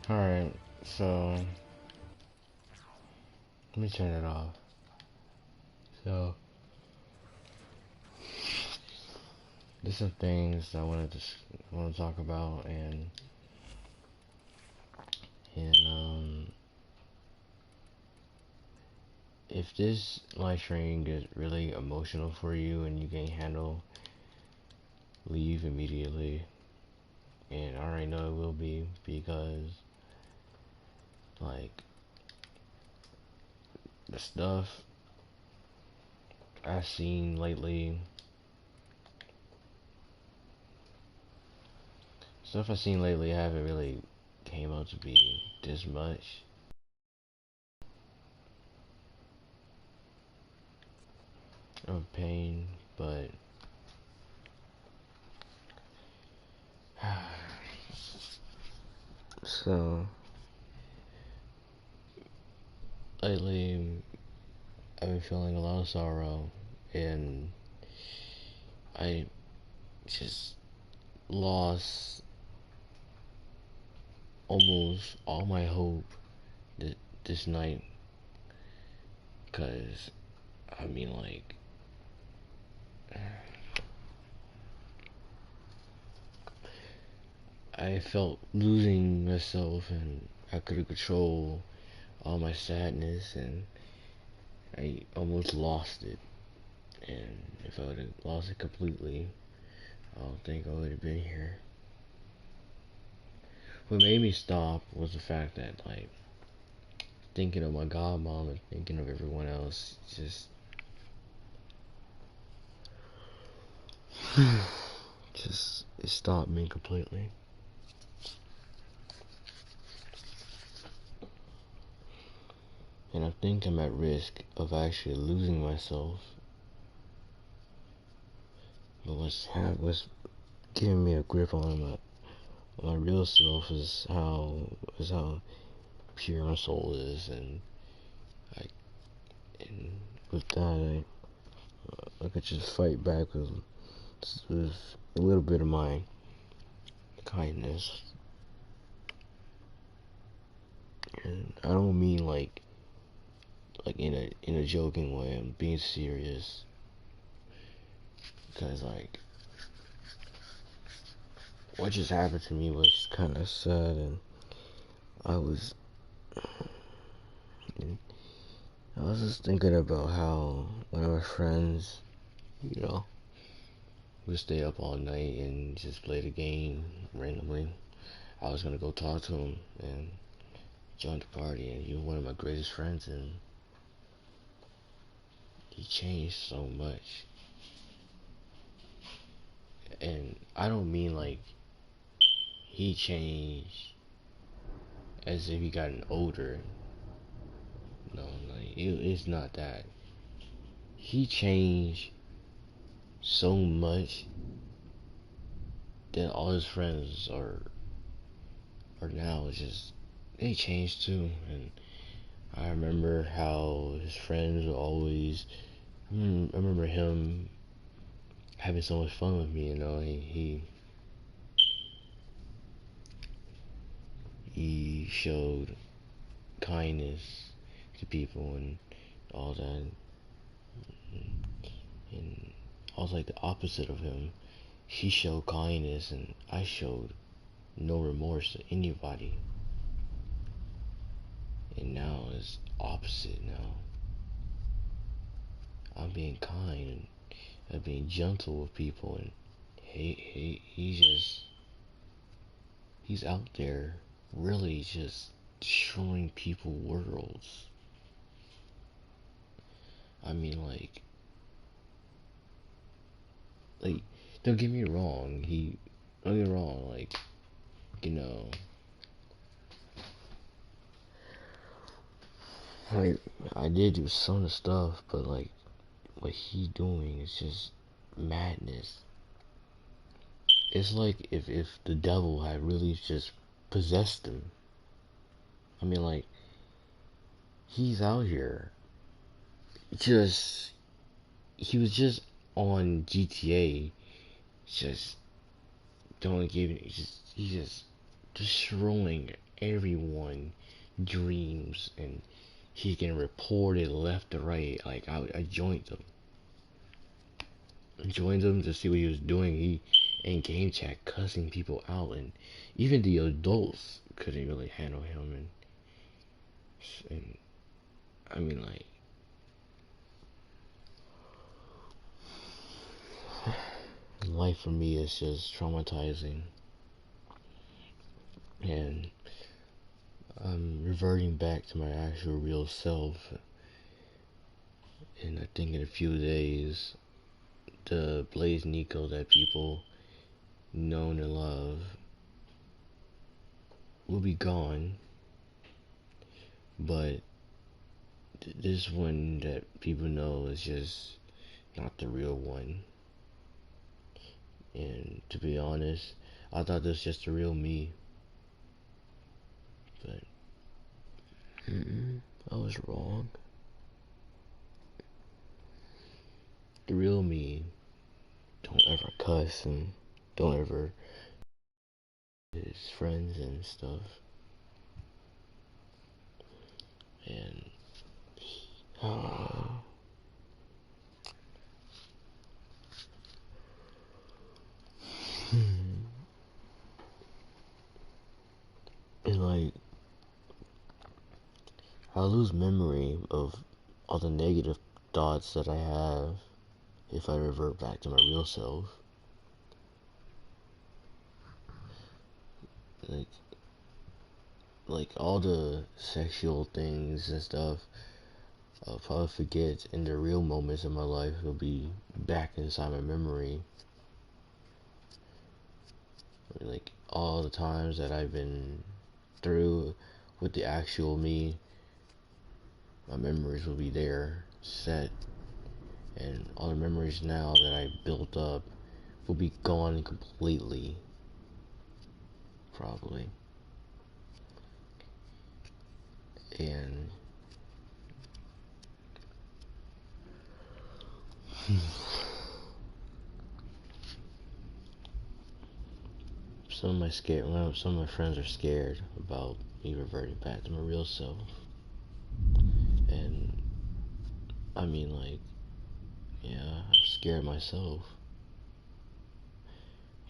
Alright, so let me turn it off. So there's some things I want to talk about, and if this live stream gets really emotional for you and you can't handle, leave immediately. And I already know it will be, because like the stuff I've seen lately, haven't really came out to be this much. Of pain, but so lately I've been feeling a lot of sorrow, and I just lost almost all my hope this night, cause I mean, like, I felt losing myself, and I couldn't control all my sadness, and I almost lost it. And if I would have lost it completely, I don't think I would have been here. What made me stop was the fact that, like, thinking of my godmom and thinking of everyone else, just it stopped me completely. And I think I'm at risk of actually losing myself. But what's giving me a grip on my real self is how pure my soul is, and with that I could just fight back with a little bit of my kindness. And I don't mean like in a joking way. I'm being serious, because like what just happened to me was kind of sad, and I was I was just thinking about how one of my friends, would stay up all night and just play the game randomly. I was gonna go talk to him and join the party, and he was one of my greatest friends, and he changed so much. And I don't mean like he changed as if he gotten older. No, like it's not that. He changed so much that all his friends are now just, they changed too. And I remember how his friends were always. I remember him having so much fun with me. He showed kindness to people and all that. And I was like the opposite of him. He showed kindness, and I showed no remorse to anybody. And now it's opposite now. I'm being kind, and I'm being gentle with people, and he's out there really just showing people worlds. I mean, like, don't get me wrong. Don't get me wrong. Like, you know, like I did do some of the stuff, but like what he doing is just madness. It's like if the devil had really just possessed him. I mean, like, he's out here. Just he was just on GTA, just don't give it. He's just destroying everyone dreams, and he can report it left to right. Like I joined them. Joined him to see what he was doing. He in game chat cussing people out, and even the adults couldn't really handle him. And I mean, like, life for me is just traumatizing, and I'm reverting back to my actual real self. And I think in a few days, the BlazeNewko that people know and love will be gone, but this one that people know is just not the real one. And to be honest, I thought this was just the real me, but I was wrong. The real me don't ever cuss and don't ever his friends and stuff. And and like I lose memory of all the negative thoughts that I have if I revert back to my real self. Like like all the sexual things and stuff I'll probably forget, and the real moments in my life will be back inside my memory. Like all the times that I've been through with the actual me, my memories will be there, set, and all the memories now that I built up will be gone completely, probably. And some of my friends are scared about me reverting back to my real self. And I mean, like, yeah, I'm scared myself.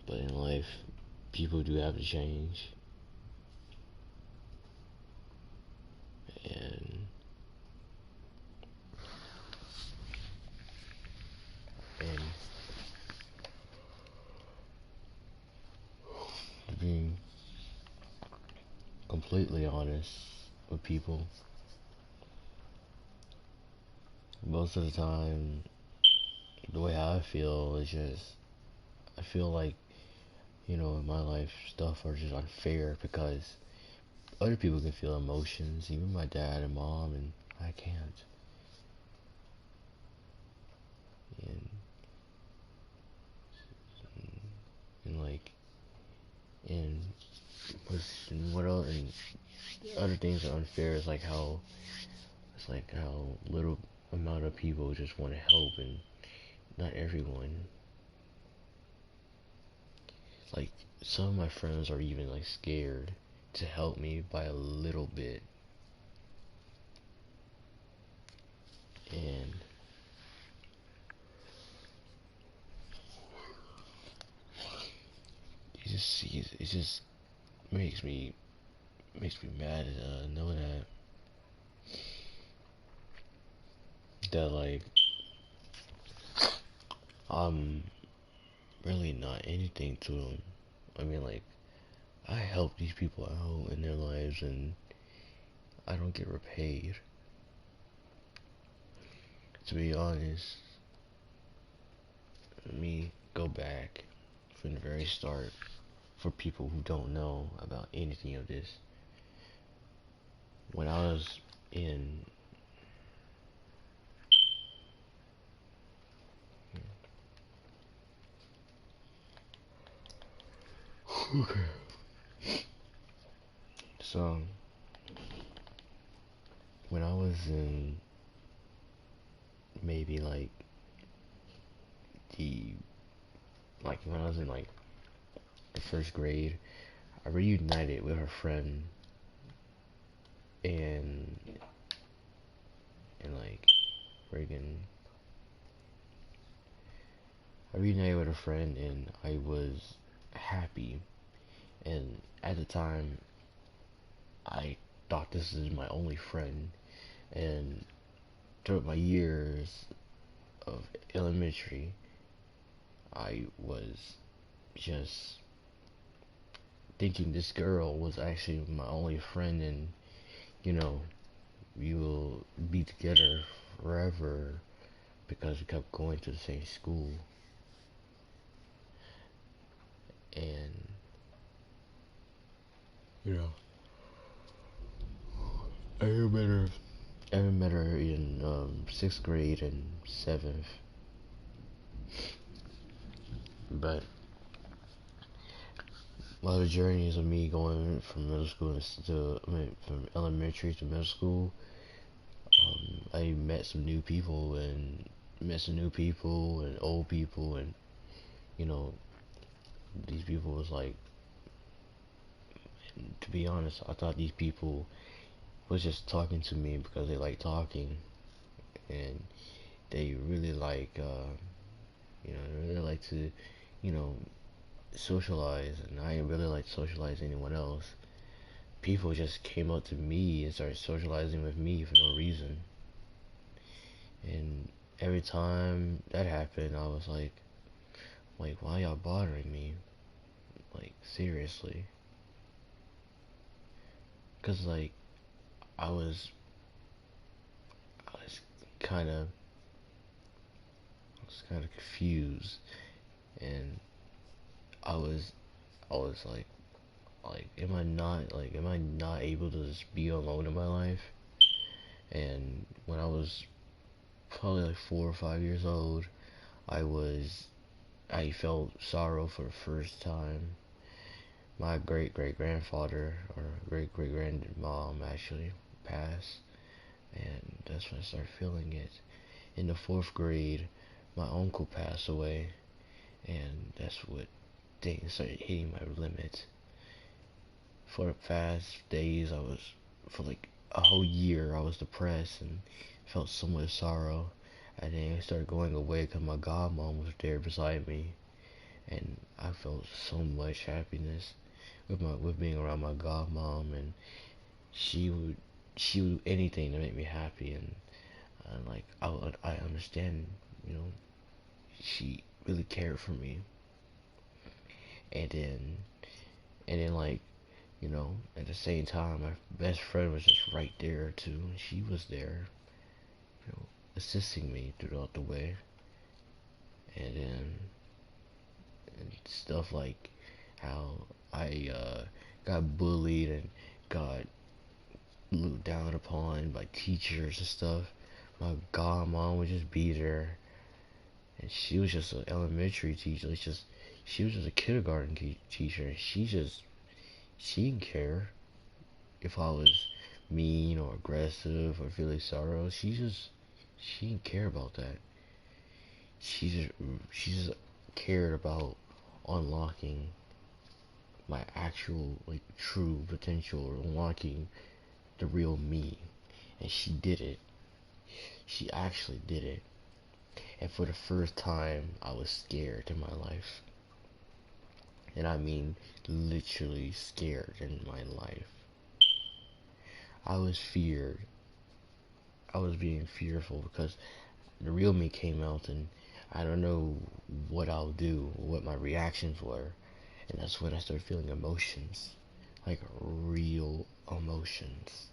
But in life, people do have to change. And and to be completely honest with people, most of the time, the way I feel is just, I feel like, in my life, stuff are just unfair because other people can feel emotions, even my dad and mom, and I can't. And, and like, and what else, and other things that are unfair is like how, it's like how little amount of people just want to help, and not everyone. Like, some of my friends are even like scared to help me by a little bit. And it just makes me mad to know that like I'm really not anything to them. I mean, like, I help these people out in their lives, and I don't get repaid. To be honest, let me go back from the very start for people who don't know about anything of this. When I was in so when I was in maybe like the like when I was in like the first grade, I reunited with a friend and like friggin' I reunited with a friend and I was happy. And at the time, I thought this is my only friend. And throughout my years of elementary, I was just thinking this girl was actually my only friend, and you know, we will be together forever because we kept going to the same school. And you know, I remember I met her in sixth grade and seventh, but a lot of journeys of me going from middle school to I mean, from elementary to middle school, I met some new people and old people, and you know, these people was like, to be honest, I thought these people was just talking to me because they like talking, and they really like, they really like to, you know, socialize, and I didn't really like to socialize anyone else. People just came up to me and started socializing with me for no reason. And every time that happened, I was like, why y'all bothering me? Like, seriously. Cause like, I was, I was kind of, I was kind of confused, and I was, I was am I not able to just be alone in my life? And when I was probably like 4 or 5 years old, I was I felt sorrow for the first time. My great great grandfather or great great grandmom actually passed, and that's when I started feeling it. In the fourth grade, my uncle passed away, and that's what things started hitting my limit. For the past days, for like a whole year, I was depressed and felt so much sorrow. And then I started going away because my godmom was there beside me, and I felt so much happiness with being around my godmom, and she would she would do anything to make me happy, and like I understand, you know, she really cared for me, and then like, you know, at the same time my best friend was just right there too, and she was there, you know, assisting me throughout the way, and then and stuff like how I got bullied and got looked down upon by teachers and stuff. My godmom would just be there, and she was just an elementary teacher. She was just a kindergarten teacher, and she didn't care if I was mean or aggressive or feeling sorrow. She didn't care about that. She just cared about unlocking my actual like true potential, or unlocking the real me, and she did it. She actually did it. And for the first time, I was scared in my life. And I mean literally scared in my life. I was feared. I was being fearful because the real me came out, and I don't know what I'll do, what my reactions were. And that's when I started feeling emotions. Like real emotions.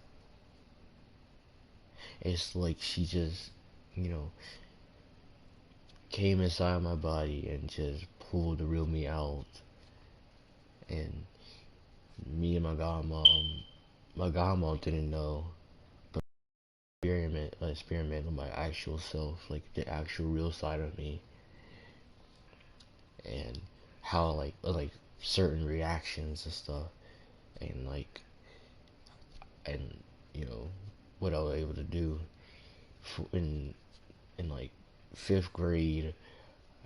It's like she just, you know, came inside my body and just pulled the real me out. And me and my godmom didn't know, but experiment on my actual self, like the actual real side of me, and how like certain reactions and stuff, and like and you know what I was able to do in like fifth grade.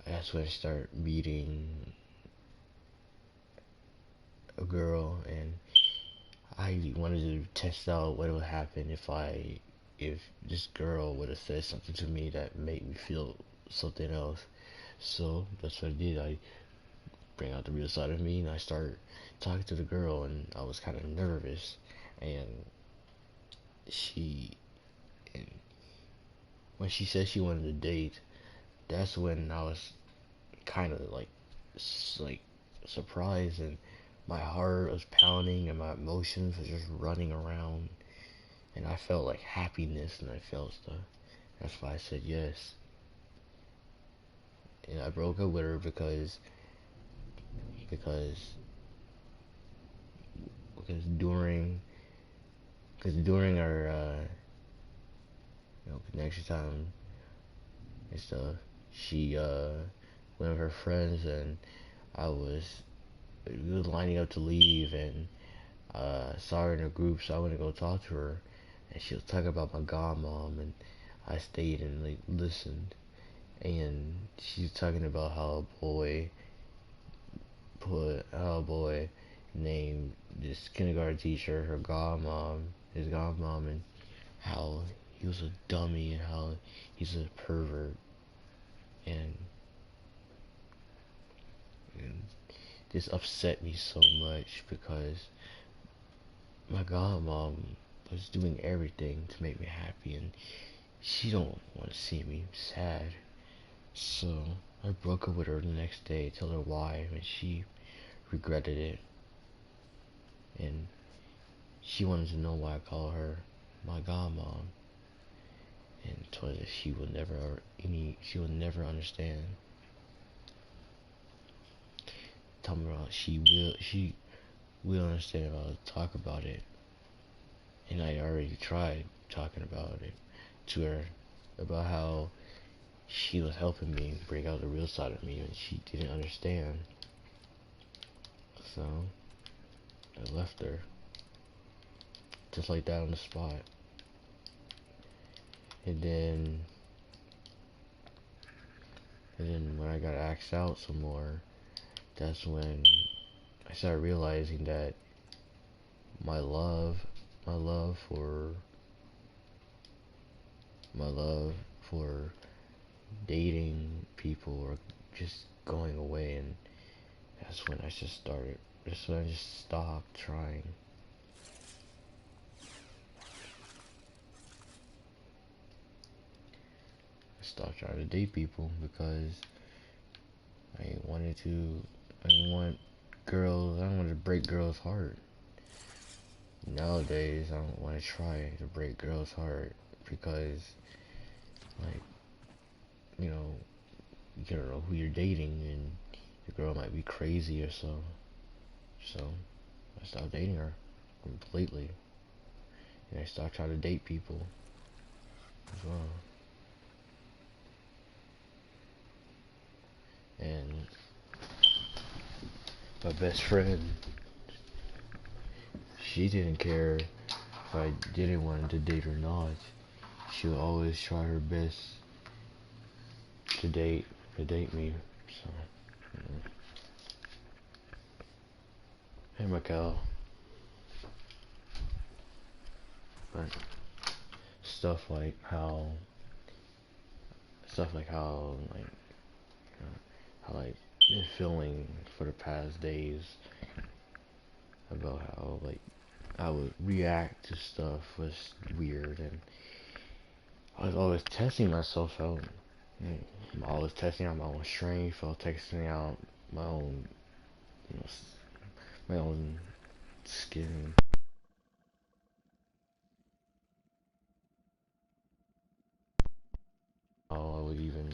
That's when I started meeting a girl, and I wanted to test out what would happen if this girl would have said something to me that made me feel something else. So that's what I did. I bring out the real side of me and I start talking to the girl, and I was kind of nervous. And she, and when she said she wanted to date, that's when I was kind of like surprised, and my heart was pounding and my emotions were just running around, and I felt like happiness and I felt stuff. That's why I said yes. And I broke up with her because because during our connection time and stuff, she one of her friends and I was we was lining up to leave, and saw her in a group, so I went to go talk to her, and she was talking about my godmom, and I stayed and like listened, and she's talking about how a boy named this kindergarten teacher her godmom, his godmom, and how he was a dummy and how he's a pervert, and, and this upset me so much because my godmom was doing everything to make me happy, and she don't want to see me sad. So I broke up with her the next day, told her why, and she regretted it. And she wanted to know why I call her my godmom, and told her that she will never understand. Told me about she will understand if I'll talk about it. And I already tried talking about it to her, about how she was helping me bring out the real side of me, and she didn't understand. So I left her just like that on the spot. And then when I got asked out some more, that's when I started realizing that my love, my love for, my love for dating people or just going away, and that's when I just started. That's when I just stopped trying. I stopped trying to date people because I wanted to. I didn't want girls. I don't want to break girls' heart. Nowadays, I don't want to try to break girls' heart because, like, you know, you don't know who you're dating, and the girl might be crazy or so. So I stopped dating her completely, and I stopped trying to date people as well. And my best friend, she didn't care if I didn't want to date or not. She would always try her best to date me. So, hey, Michael. But stuff like how, like, how like been feeling for the past days about how like I would react to stuff was weird, and I was always testing myself out. I'm always testing out my own strength. I was testing out my own, you know, my own skin. How I would even,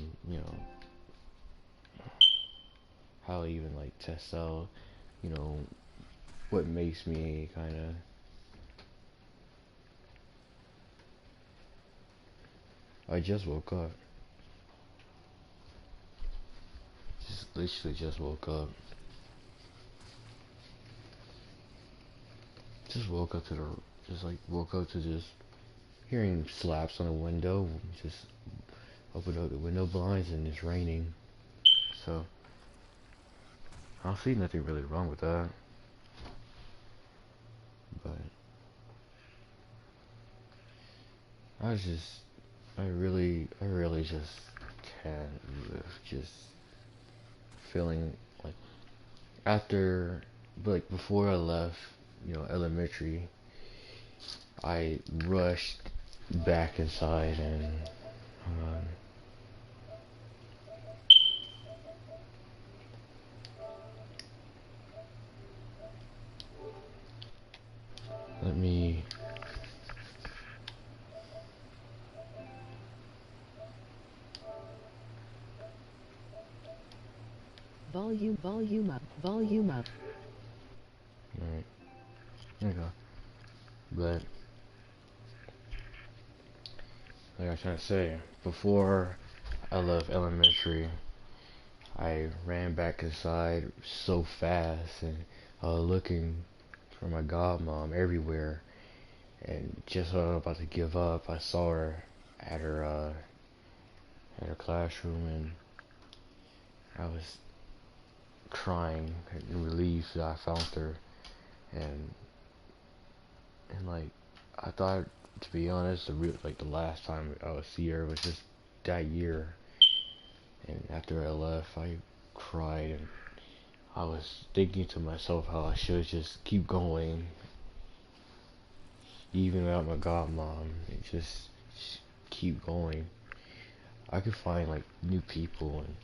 how I even like test out, you know, what makes me kind of. I just woke up. Just literally just woke up. Just woke up to the, just like woke up to just hearing slaps on the window. Just opened up the window blinds and it's raining. So I don't see nothing really wrong with that. But I really just can't live just feeling like after, like before I left, elementary, I rushed back inside and hold on, let me. Volume up. Alright, there you go. But like I was trying to say, before I left elementary, I ran back inside so fast and looking for my godmom everywhere. And just when I was about to give up, I saw her at her at her classroom, and I was crying in relief that I found her. And like I thought, to be honest, the last time I would see her was just that year. And after I left, I cried and I was thinking to myself how I should just keep going, even without my godmom, and just keep going. I could find like new people and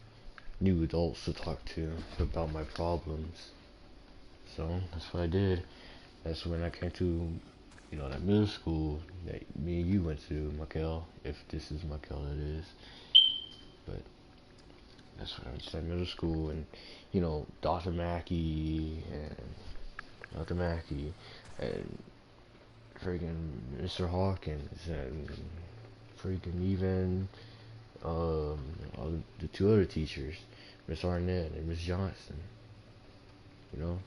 new adults to talk to about my problems. So that's what I did. That's when I came to, that middle school that me and you went to, Michael, if this is Michael, it is. But that's when I went to that middle school, and Dr. Mackey, and freaking Mr. Hawkins, and freaking even all the two other teachers, Miss Arnett and Miss Johnson. You know,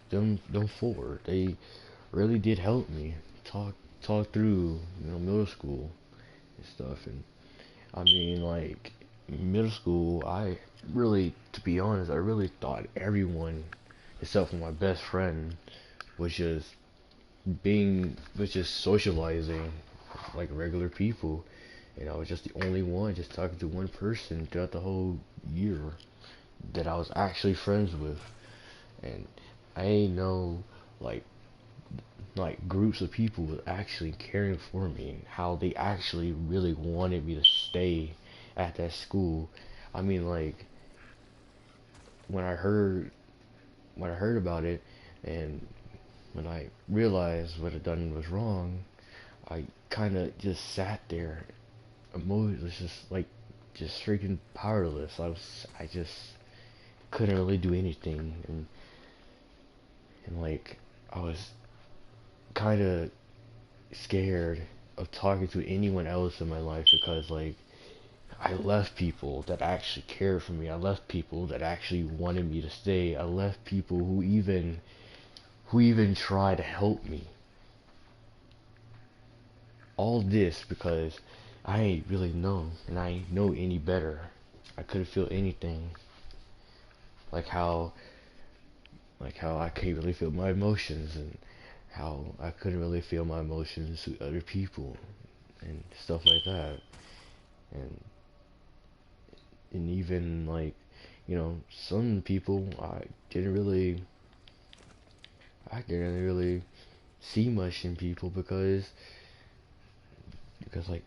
them four, they really did help me talk through middle school and stuff. And I mean, like, middle school, I really, to be honest, I really thought everyone except for my best friend was just was just socializing like regular people, and I was just the only one just talking to one person throughout the whole year that I was actually friends with. And I ain't know, like groups of people actually caring for me, and how they actually really wanted me to stay at that school. I mean, like, when I heard about it, and when I realized what I'd done was wrong, I kind of just sat there, emotionless, just freaking powerless. I just couldn't really do anything, and like, I was kind of scared of talking to anyone else in my life, because like I left people that actually cared for me. I left people that actually wanted me to stay. I left people who even tried to help me. All this because I ain't really know, and I ain't know any better. I couldn't feel anything. Like how I can't really feel my emotions, and how I couldn't really feel my emotions to other people and stuff like that. And even like, some people I didn't really see much in people, because like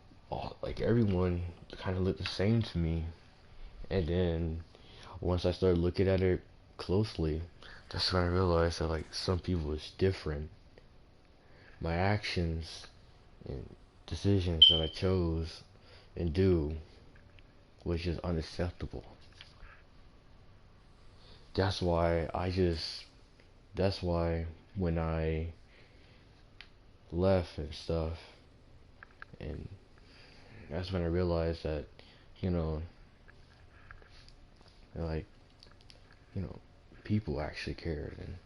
like everyone kind of looked the same to me. And then once I started looking at it closely, that's when I realized that like some people was different. My actions and decisions that I chose and do was just unacceptable. That's why that's why when I left and stuff, and that's when I realized that, you know, like, you know, people actually cared. And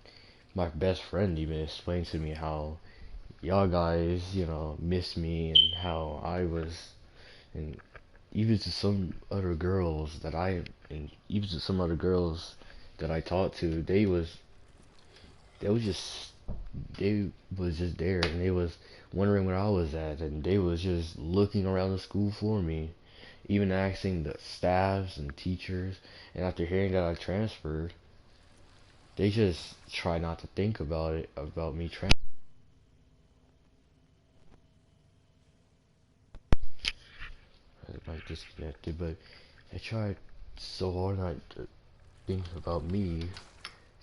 my best friend even explained to me how y'all guys, miss me, and how I was, and even to some other girls and even to some other girls that I talked to, they was just they was just there and they was wondering where I was at, and they was just looking around the school for me, even asking the staffs and teachers. And after hearing that I transferred, they just try not to think about it, about me transferring. Like disconnected, but they tried so hard not to think about me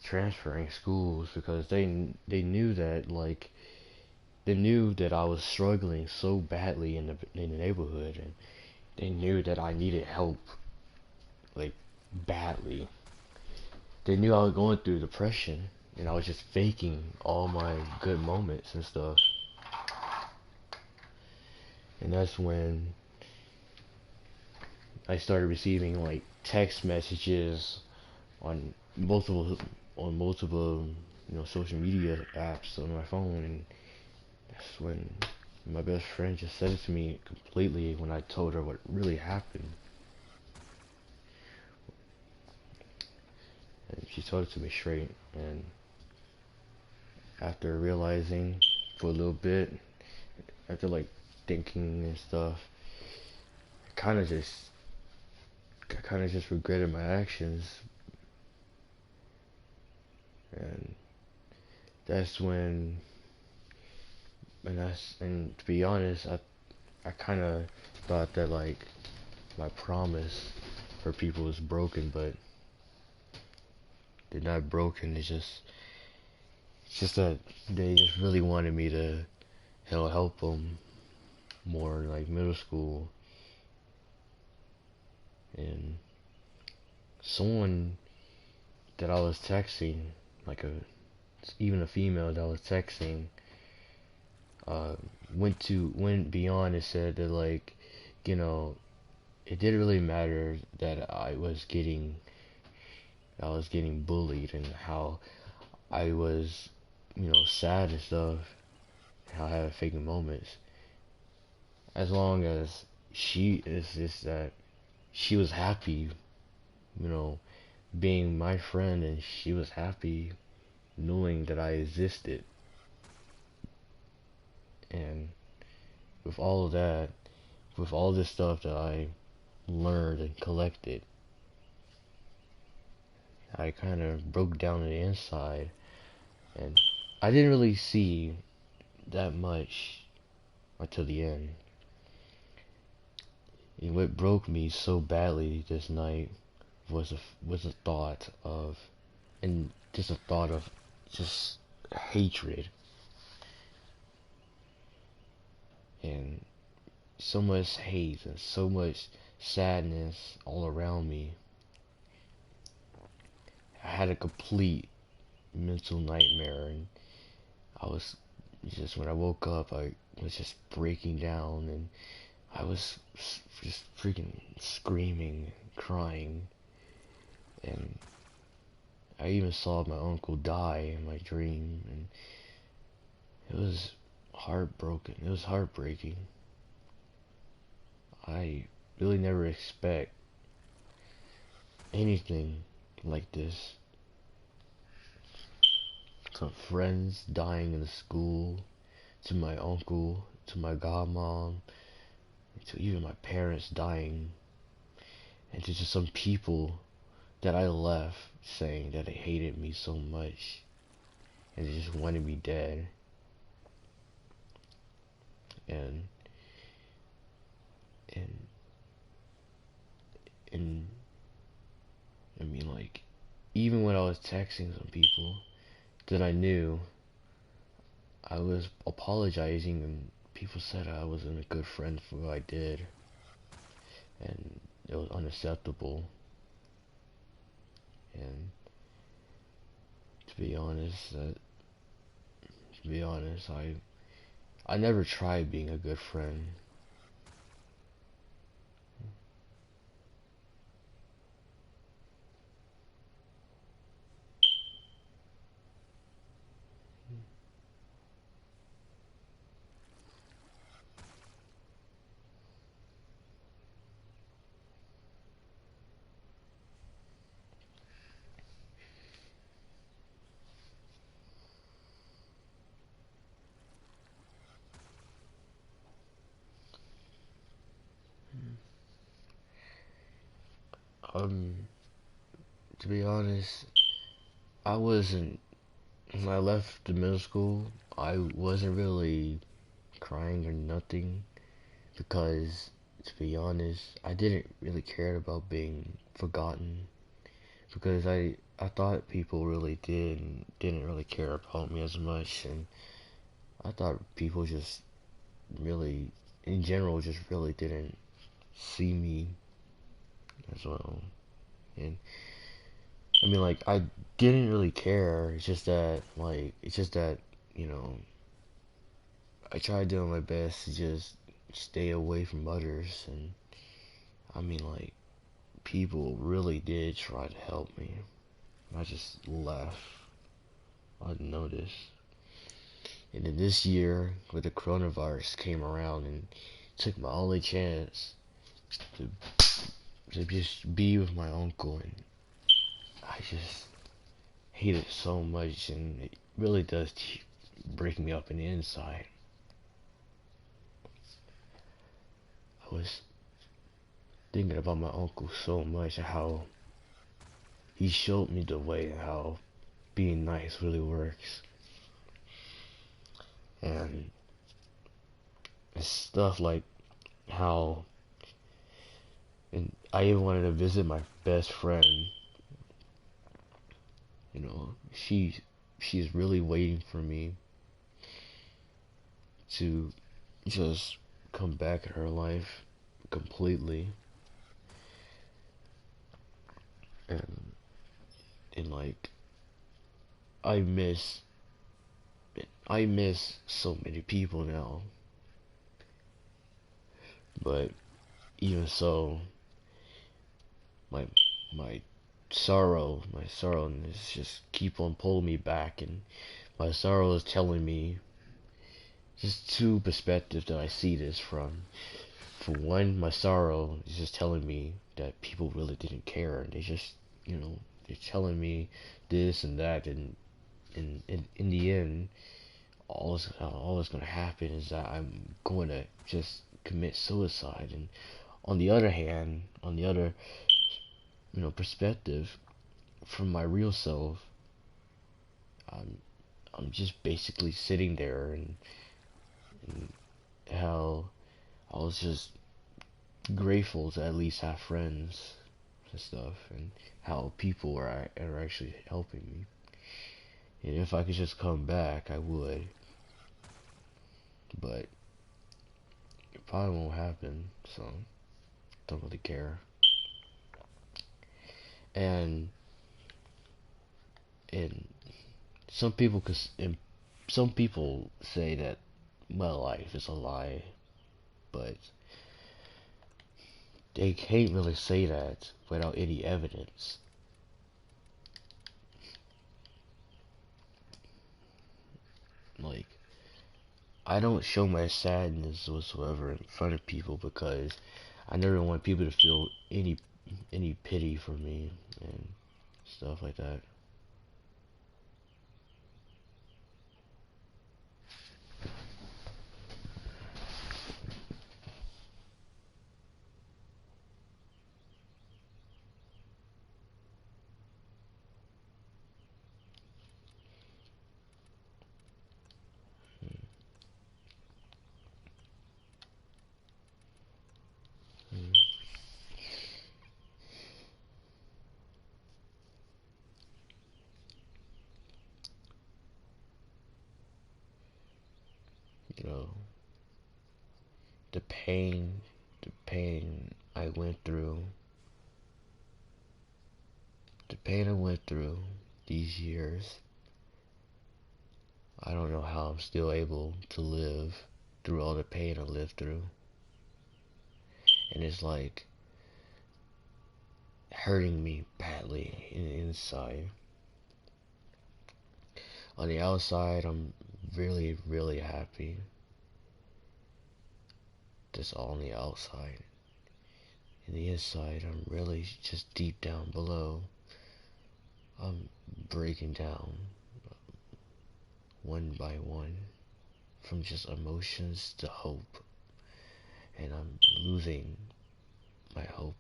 transferring schools because they knew that like they knew that I was struggling so badly in the neighborhood, and they knew that I needed help like badly. They knew I was going through depression, and I was just faking all my good moments and stuff. And that's when I started receiving like text messages on multiple social media apps on my phone, and that's when my best friend just said it to me completely when I told her what really happened. And she told it to me straight. And after realizing for a little bit, after like thinking and stuff, I kind of just, I kind of just regretted my actions. And that's when, and to be honest, I kind of thought that like my promise for people was broken, but they're not broken. It's just that they just really wanted me to help them more in like middle school. And someone that I was texting, like even a female that I was texting, uh, went beyond and said that like, you know, it didn't really matter that I was getting bullied and how I was, sad and stuff, how I had faking moments. As long as she is just that she was happy, you know, being my friend, and she was happy knowing that I existed. And with all of that, with all this stuff that I learned and collected, I kind of broke down on the inside, and I didn't really see that much until the end. And what broke me so badly this night was a thought of, and just a thought of just hatred and so much hate and so much sadness all around me. I had a complete mental nightmare, and I was when I woke up, I was just breaking down, and I was just freaking screaming, crying, and I even saw my uncle die in my dream, and it was heartbroken. It was heartbreaking. I really never expect anything like this. To friends dying in the school, to my uncle, to my godmom, to even my parents dying, and to just some people that I left saying that they hated me so much and they just wanted me dead. And and and I mean, like, even when I was texting some people that I knew, I was apologizing, and people said I wasn't a good friend for what I did, and it was unacceptable. And to be honest, I never tried being a good friend. Um, to be honest, I wasn't. When I left the middle school, I wasn't really crying or nothing because, to be honest, I didn't really care about being forgotten because I thought people really didn't really care about me as much, and I thought people just really, in general, just really didn't see me as well. And I mean, like, I didn't really care. It's just that, you know, I tried doing my best to just stay away from others. And I mean, like, people really did try to help me. I just left unnoticed. And then this year, with the coronavirus came around and took my only chance to, to just be with my uncle. And I just hate it so much. And it really does break me up in the inside. I was thinking about my uncle so much and how he showed me the way and how being nice really works. And it's stuff like how, and I even wanted to visit my best friend. You know, she's really waiting for me to just come back in her life completely. And like I miss I miss so many people now. But even so, my my my sorrow is just keep on pulling me back, and my sorrow is telling me just two perspectives that I see this from. For one, my sorrow is just telling me that people really didn't care, and they just, you know, they're telling me this and that, and in the end, all that's gonna happen is that I'm going to just commit suicide. And on the other hand, on the other, you know, perspective, from my real self, I'm I'm just basically sitting there, and how I was just grateful to at least have friends and stuff, and how people are actually helping me. And if I could just come back, I would, but it probably won't happen, so don't really care. And and and some people say that my life is a lie, but they can't really say that without any evidence. Like, I don't show my sadness whatsoever in front of people because I never want people to feel any pity for me and stuff like that. Mm. You know, the pain, the pain I went through, the pain I went through these years. I don't know how I'm still able to live through all the pain I lived through. And it's like hurting me badly inside. On the outside, I'm really, really happy. That's all on the outside. In the inside, I'm really just deep down below. I'm breaking down one by one from just emotions to hope. And I'm losing my hope.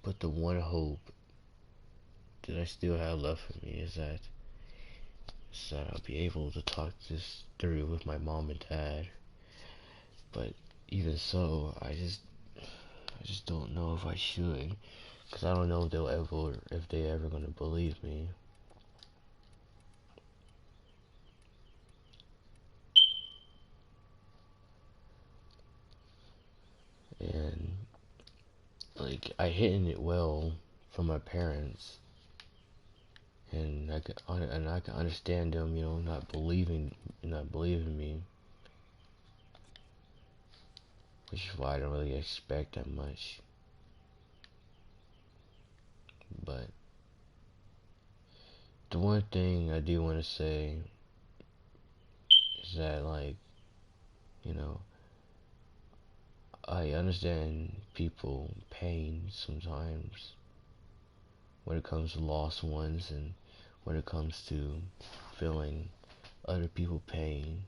But the one hope that I still have left for me is that I'll be able to talk this through with my mom and dad. But even so, I just don't know if I should, because I don't know if they ever gonna believe me. And like I hidden it well from my parents, and I can understand them, not believing me, which is why I don't really expect that much. But the one thing I do want to say is that, like, you know, I understand people pain sometimes when it comes to lost ones, and when it comes to feeling other people pain.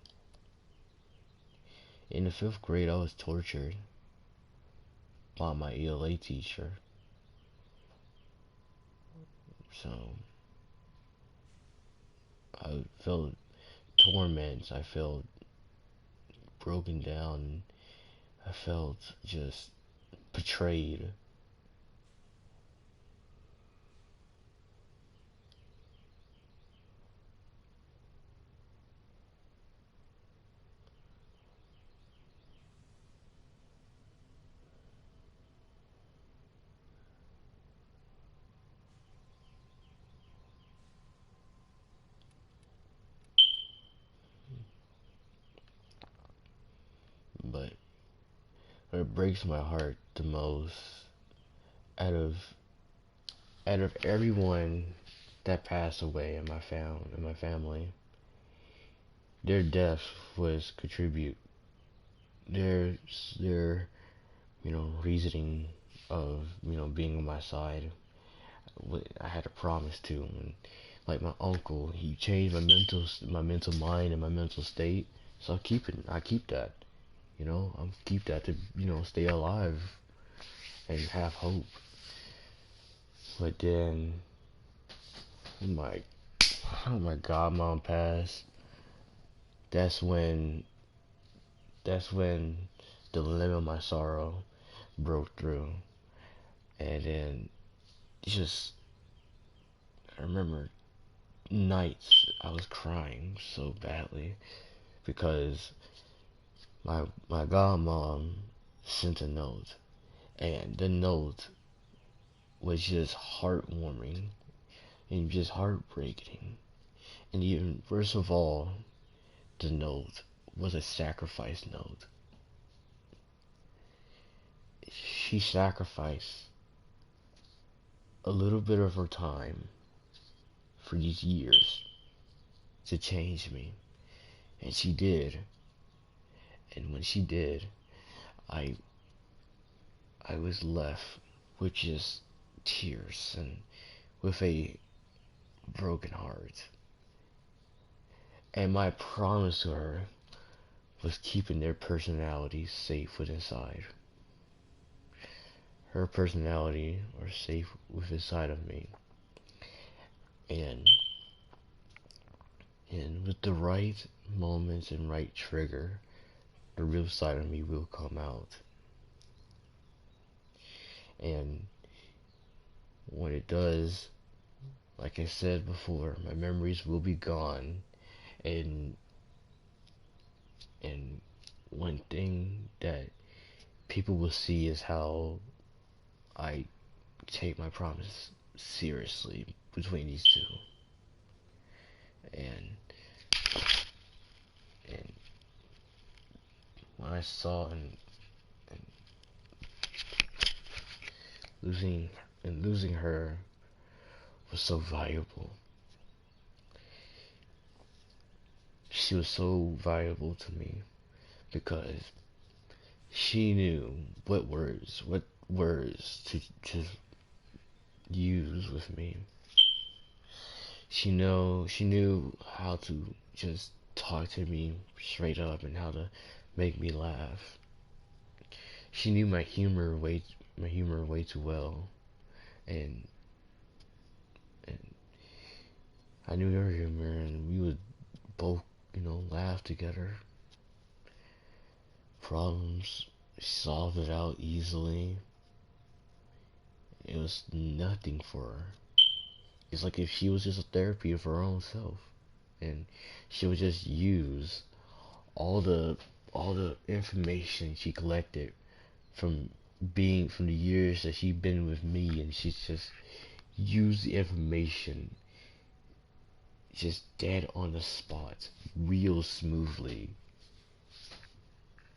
In the 5th grade, I was tortured by my ELA teacher. So I felt torment, I felt broken down, I felt just betrayed. But what breaks my heart the most, out of everyone that passed away in my family, their death was contribute their reasoning of being on my side. I had a promise to, and like my uncle, he changed my mental mind and my mental state. So I keep that. I'll keep that to stay alive and have hope. But then my my godmom passed. That's when that's when the limit of my sorrow broke through. And then just I remember nights I was crying so badly because my godmom sent a note, and the note was just heartwarming and just heartbreaking. And even first of all, the note was a sacrifice note. She sacrificed a little bit of her time for these years to change me, and she did. And when she did, I I was left with just tears and with a broken heart. And my promise to her was keeping their personalities safe within inside. Her personality was safe within inside of me. And with the right moments and right trigger, the real side of me will come out. And when it does, like I said before, my memories will be gone. And one thing that people will see is how I take my promise seriously between these two. And and when I saw and losing her was so valuable. She was so valuable to me because she knew what words to use with me. She knew how to just talk to me straight up and how to make me laugh. She knew my humor way too well. and and I knew her humor, and we would both, laugh together. Problems, solve it out easily. It was nothing for her. It's like if she was just a therapy of her own self, and she would just use all the all the information she collected from from the years that she'd been with me, and she's just used the information just dead on the spot, real smoothly.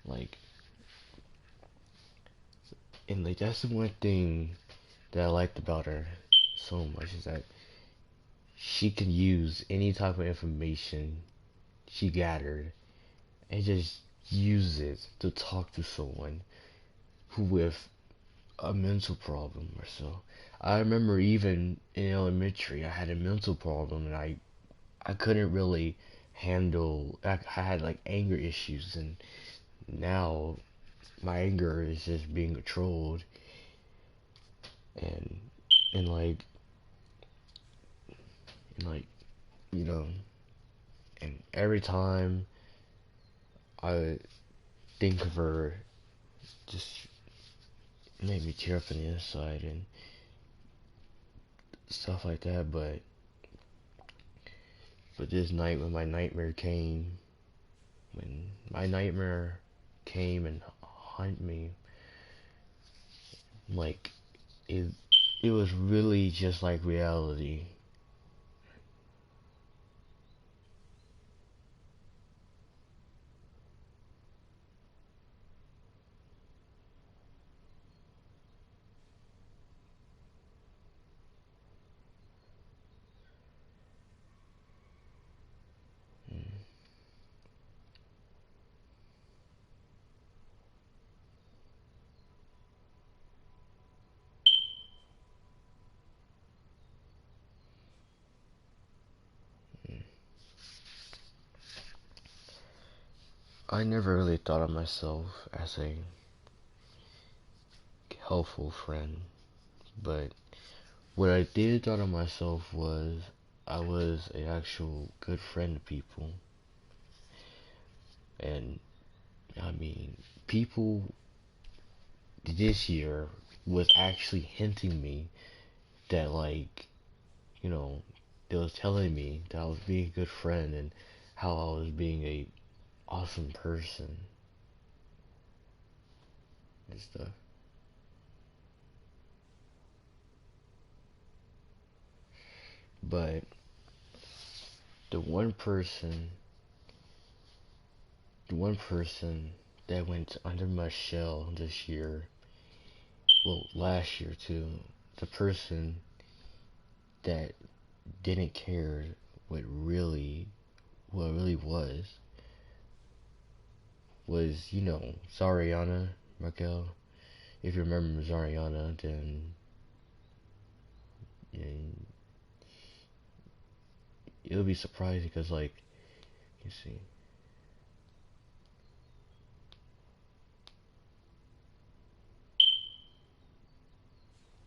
Like, and like that's the one thing that I liked about her so much, is that she can use any type of information she gathered and just use it to talk to someone who with a mental problem or so. I remember even in elementary, I had a mental problem, and I couldn't really handle. I had like anger issues, and now my anger is just being controlled, and and like and like you know, and every time I think of her, just made me tear up on the inside and stuff like that. But this night, when my nightmare came and haunted me, like it it was really just like reality. Mm, mm. I never really thought of myself as a helpful friend, but what I did thought of myself was I was an actual good friend to people. And I mean, people this year was actually hinting me that, like, you know, they was telling me that I was being a good friend and how I was being a awesome person and stuff. But the one person, the one person that went under my shell this year, well, last year too, the person that didn't care what really, what really was, Zariana Raquel. If you remember Zariana, then and it'll be surprising because, like, you see,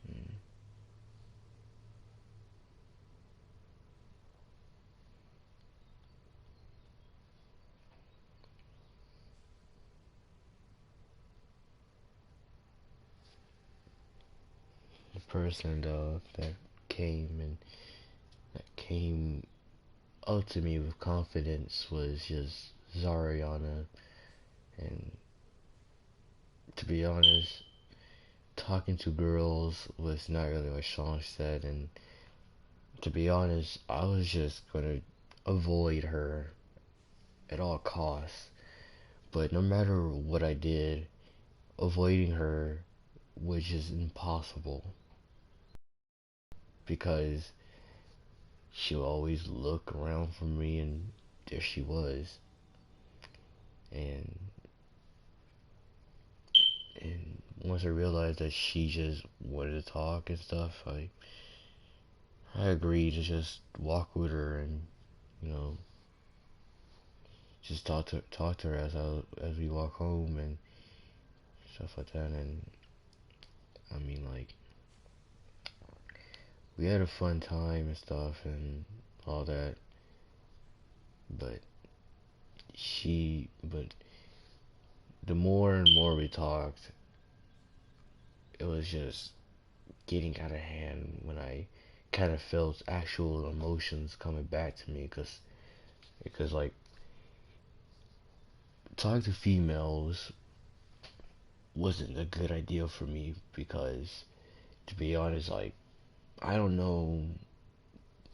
mm, the person that came and that came up to me with confidence was just Zariana. And to be honest, talking to girls was not really what Sean said. And to be honest, I was just gonna avoid her at all costs. But no matter what I did, avoiding her was just impossible because she'll always look around for me, and there she was. And and once I realized that she just wanted to talk and stuff, I agreed to just walk with her and, you know, just talk to her as we walk home and stuff like that. And I mean, like, we had a fun time and stuff and all that, but but the more and more we talked, it was just getting out of hand when I kind of felt actual emotions coming back to me, because like talking to females wasn't a good idea for me, because to be honest, like I don't know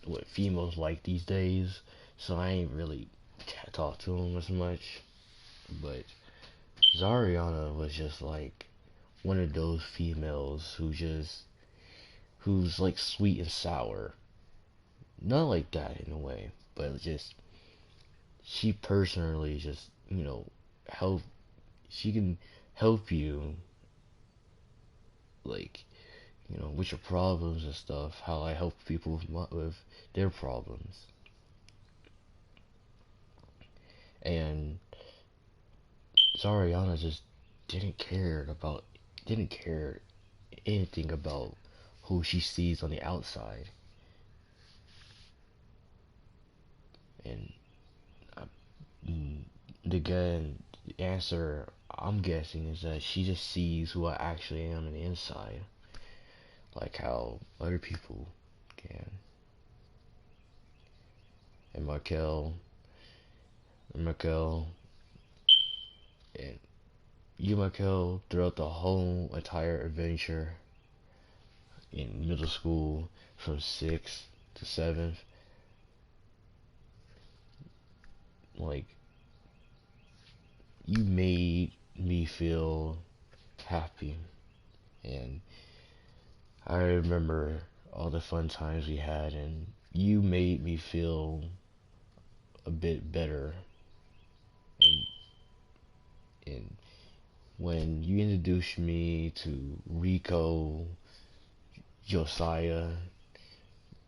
what females like these days, so I ain't really talk to them as much. But Zariana was just like one of those females who's like sweet and sour. Not like that in a way, but just she personally just, help she can help you, like, with your problems and stuff, how I help people with their problems. And Zariana just didn't care anything about who she sees on the outside. And I, the answer I'm guessing is that she just sees who I actually am on the inside, like how other people can. And Markel, and Markel, throughout the whole entire adventure in middle school, from 6th to 7th, like, you made me feel happy. And I remember all the fun times we had, and you made me feel a bit better. And, and when you introduced me to Rico, Josiah,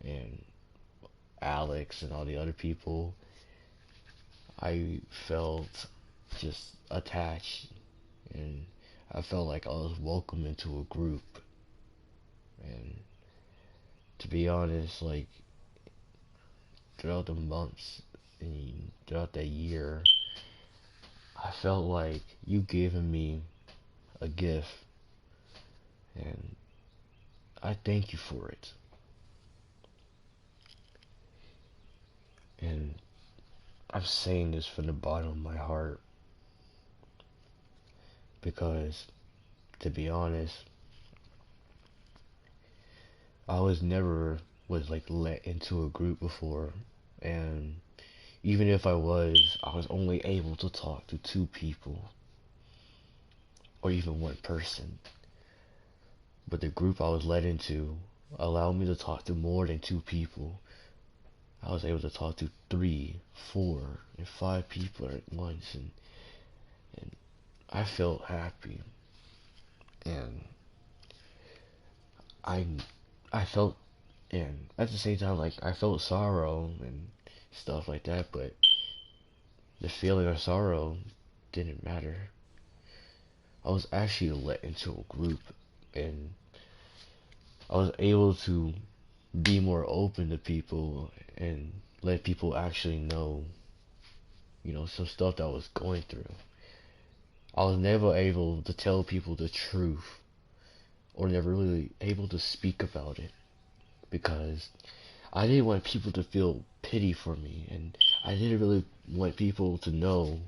and Alex, and all the other people, I felt just attached, and I felt like I was welcome into a group. And to be honest, like, throughout the months and throughout that year, I felt like you given me a gift, and I thank you for it. And I'm saying this from the bottom of my heart, because to be honest, I was like let into a group before, and even if I was only able to talk to 2 people, or even 1 person. But the group I was led into allowed me to talk to more than 2 people. I was able to talk to 3, 4, and 5 people at once, and I felt happy. And I I felt, and at the same time, like, I felt sorrow and stuff like that, but the feeling of sorrow didn't matter. I was actually let into a group, and I was able to be more open to people and let people actually know, some stuff that I was going through. I was never able to tell people the truth, or never really able to speak about it, because I didn't want people to feel pity for me, and I didn't really want people to know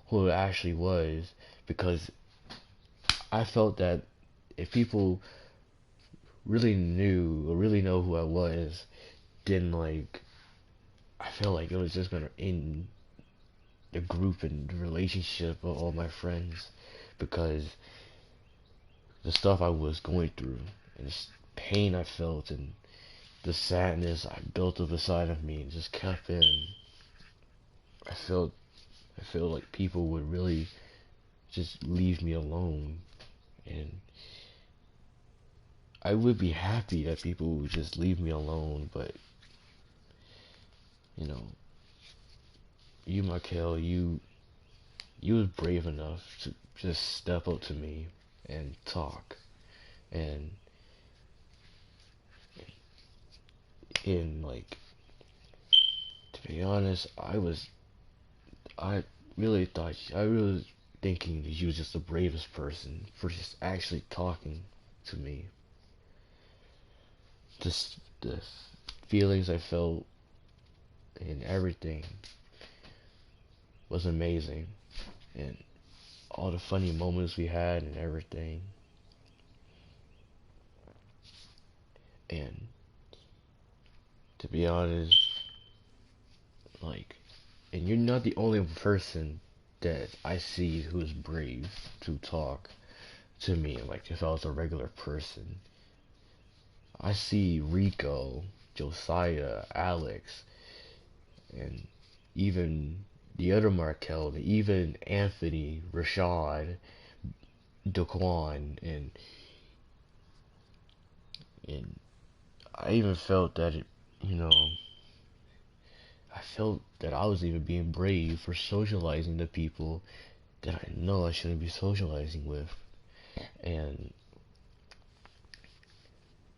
who it actually was, because I felt that if people really knew or really know who I was, then, like, I felt like it was just gonna end the group and the relationship of all my friends, because the stuff I was going through, and the pain I felt, and the sadness I built up inside of me, and just kept in. I felt I feel like people would really just leave me alone, and I would be happy that people would just leave me alone. But you know, you, Michael, you was brave enough to just step up to me and talk, and And like, to be honest, I really thought, I really was thinking that you was just the bravest person for just actually talking to me. Just the feelings I felt and everything was amazing. And all the funny moments we had and everything. And to be honest, like, and you're not the only person that I see who's brave to talk to me, like if I was a regular person. I see Rico, Josiah, Alex, and even the other Markel, even Anthony, Rashad, Daquan, and I even felt that you know, I felt that I was even being brave for socializing to people that I know I shouldn't be socializing with, and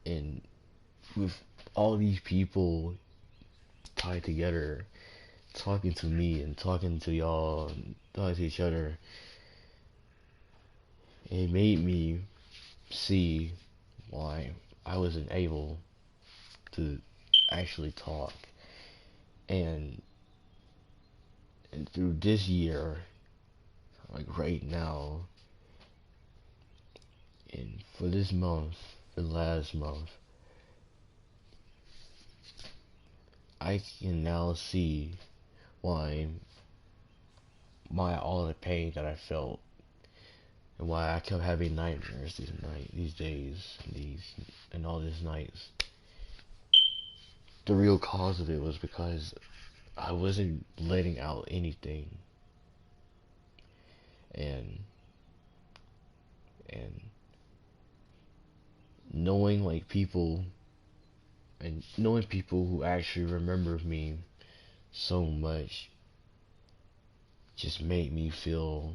and with all these people tied together, talking to me and talking to y'all and talking to each other, it made me see why I wasn't able to actually talk. And and through this year, like right now, and for this month, for last month, I can now see why my all the pain that I felt and why I kept having nightmares these days, and all these nights. The real cause of it was because I wasn't letting out anything, and and knowing like people and knowing people who actually remember me so much just made me feel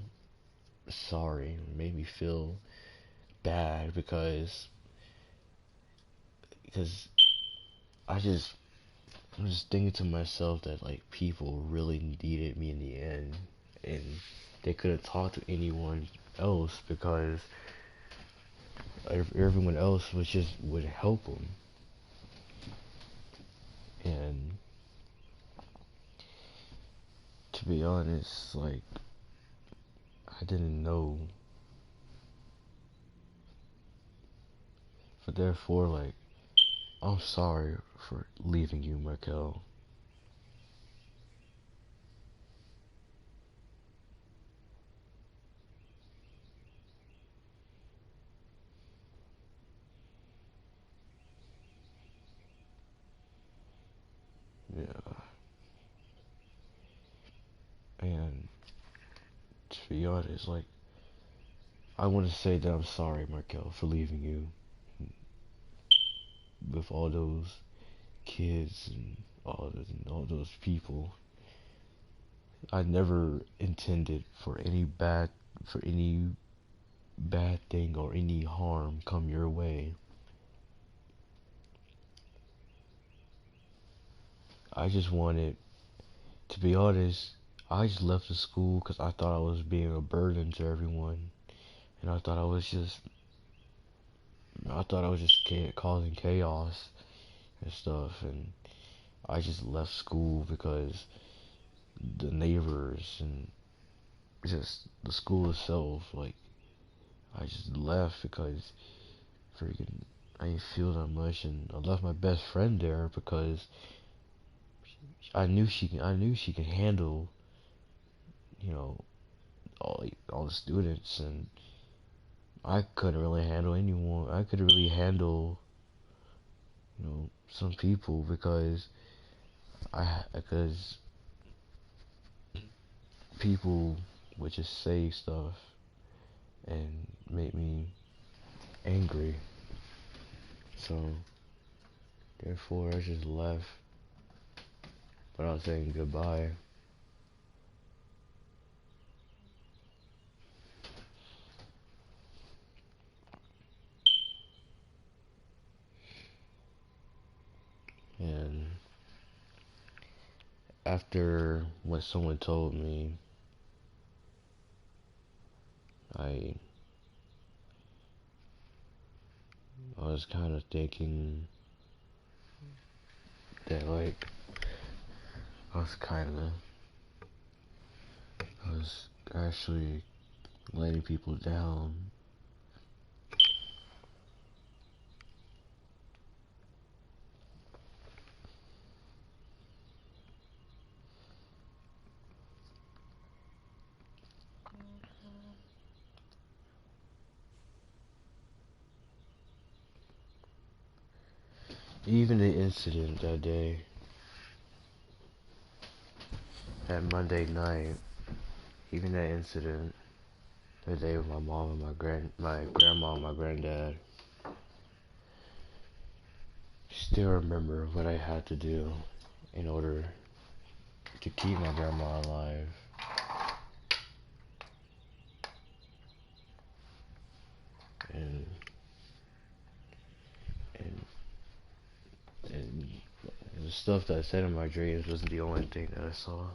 sorry, made me feel bad because I just I'm just thinking to myself that like people really needed me in the end, and they could have talked to anyone else because everyone else was just would help them. And to be honest, like I didn't know, but therefore like I'm sorry for leaving you, Markel. Yeah, and to be honest, like I want to say that I'm sorry, Markel, for leaving you with all those kids and all those people. I never intended for any bad thing or any harm come your way. I just wanted, to be honest, I just left the school because I thought I was being a burden to everyone, and I thought I was just causing chaos and stuff, and I just left school because the neighbors and just the school itself, like I just left because freaking I didn't feel that much, and I left my best friend there because I knew she could handle, you know, all the students, and I couldn't really handle anyone. I couldn't really handle, some people because people would just say stuff and make me angry. So therefore, I just left without saying goodbye. And after what someone told me, I was kind of thinking that like I was actually letting people down. Even the incident that day, that Monday night, even that incident, the day with my mom and my grandma and my granddad, still remember what I had to do in order to keep my grandma alive. And and and the stuff that I said in my dreams wasn't the only thing that I saw.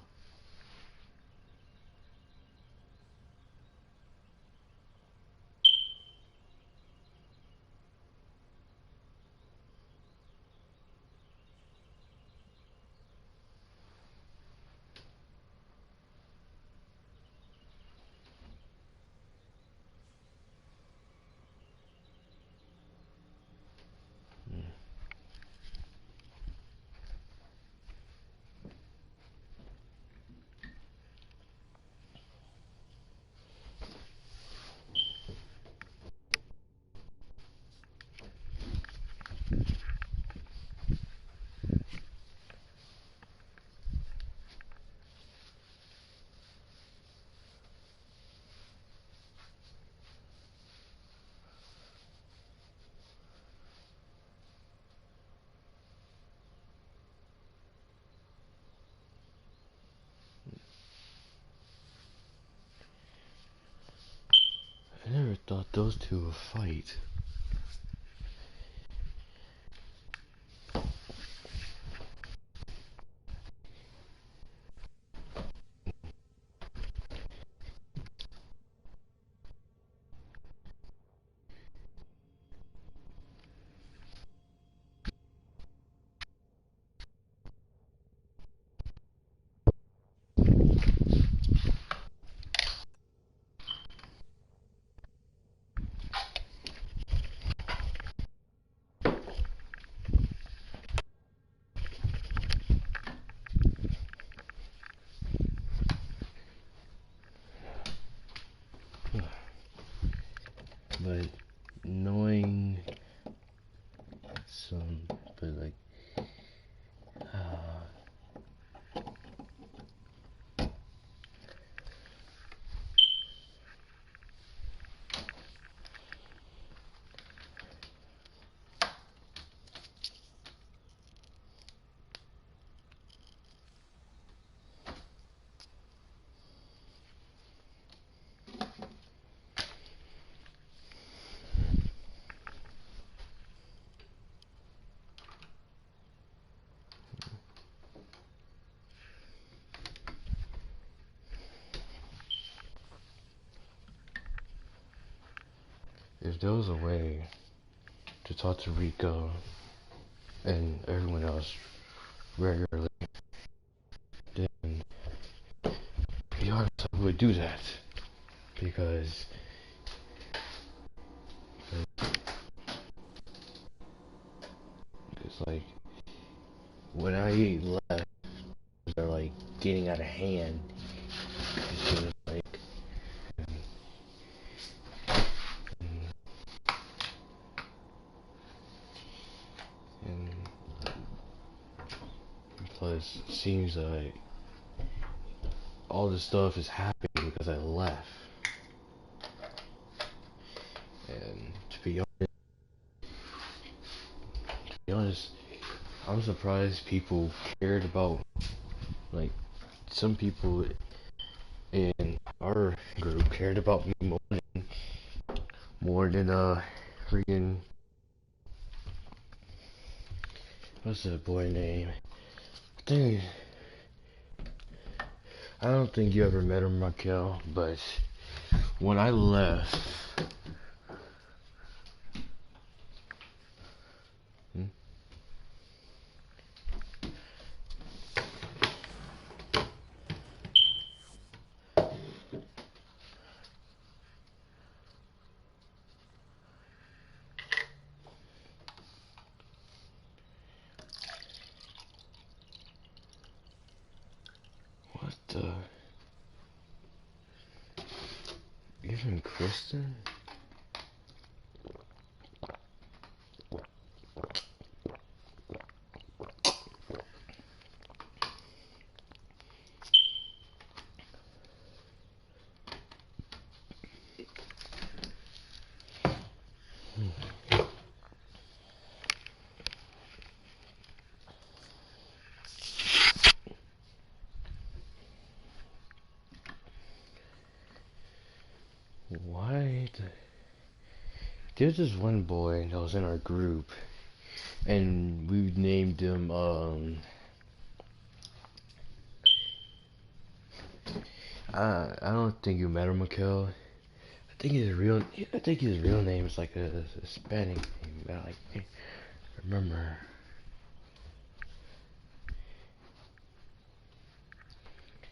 I never thought those two would fight. But knowing some, but like, if there was a way to talk to Rico and everyone else regularly, then to be honest, I would do that. Because it's like, when I left, they're like getting out of hand. It was like, and plus, it seems like all this stuff is happening because I left. And to be honest, I'm surprised people cared about, like, some people in our group cared about me more than freaking, what's that boy name? I think I don't think you ever met him, Raquel, but when I left, hmm? What the? Even Kristen? Why? There's this one boy that was in our group, and we named him, I don't think you met him, Raquel. I think his real name is like a Hispanic name, but I can't remember.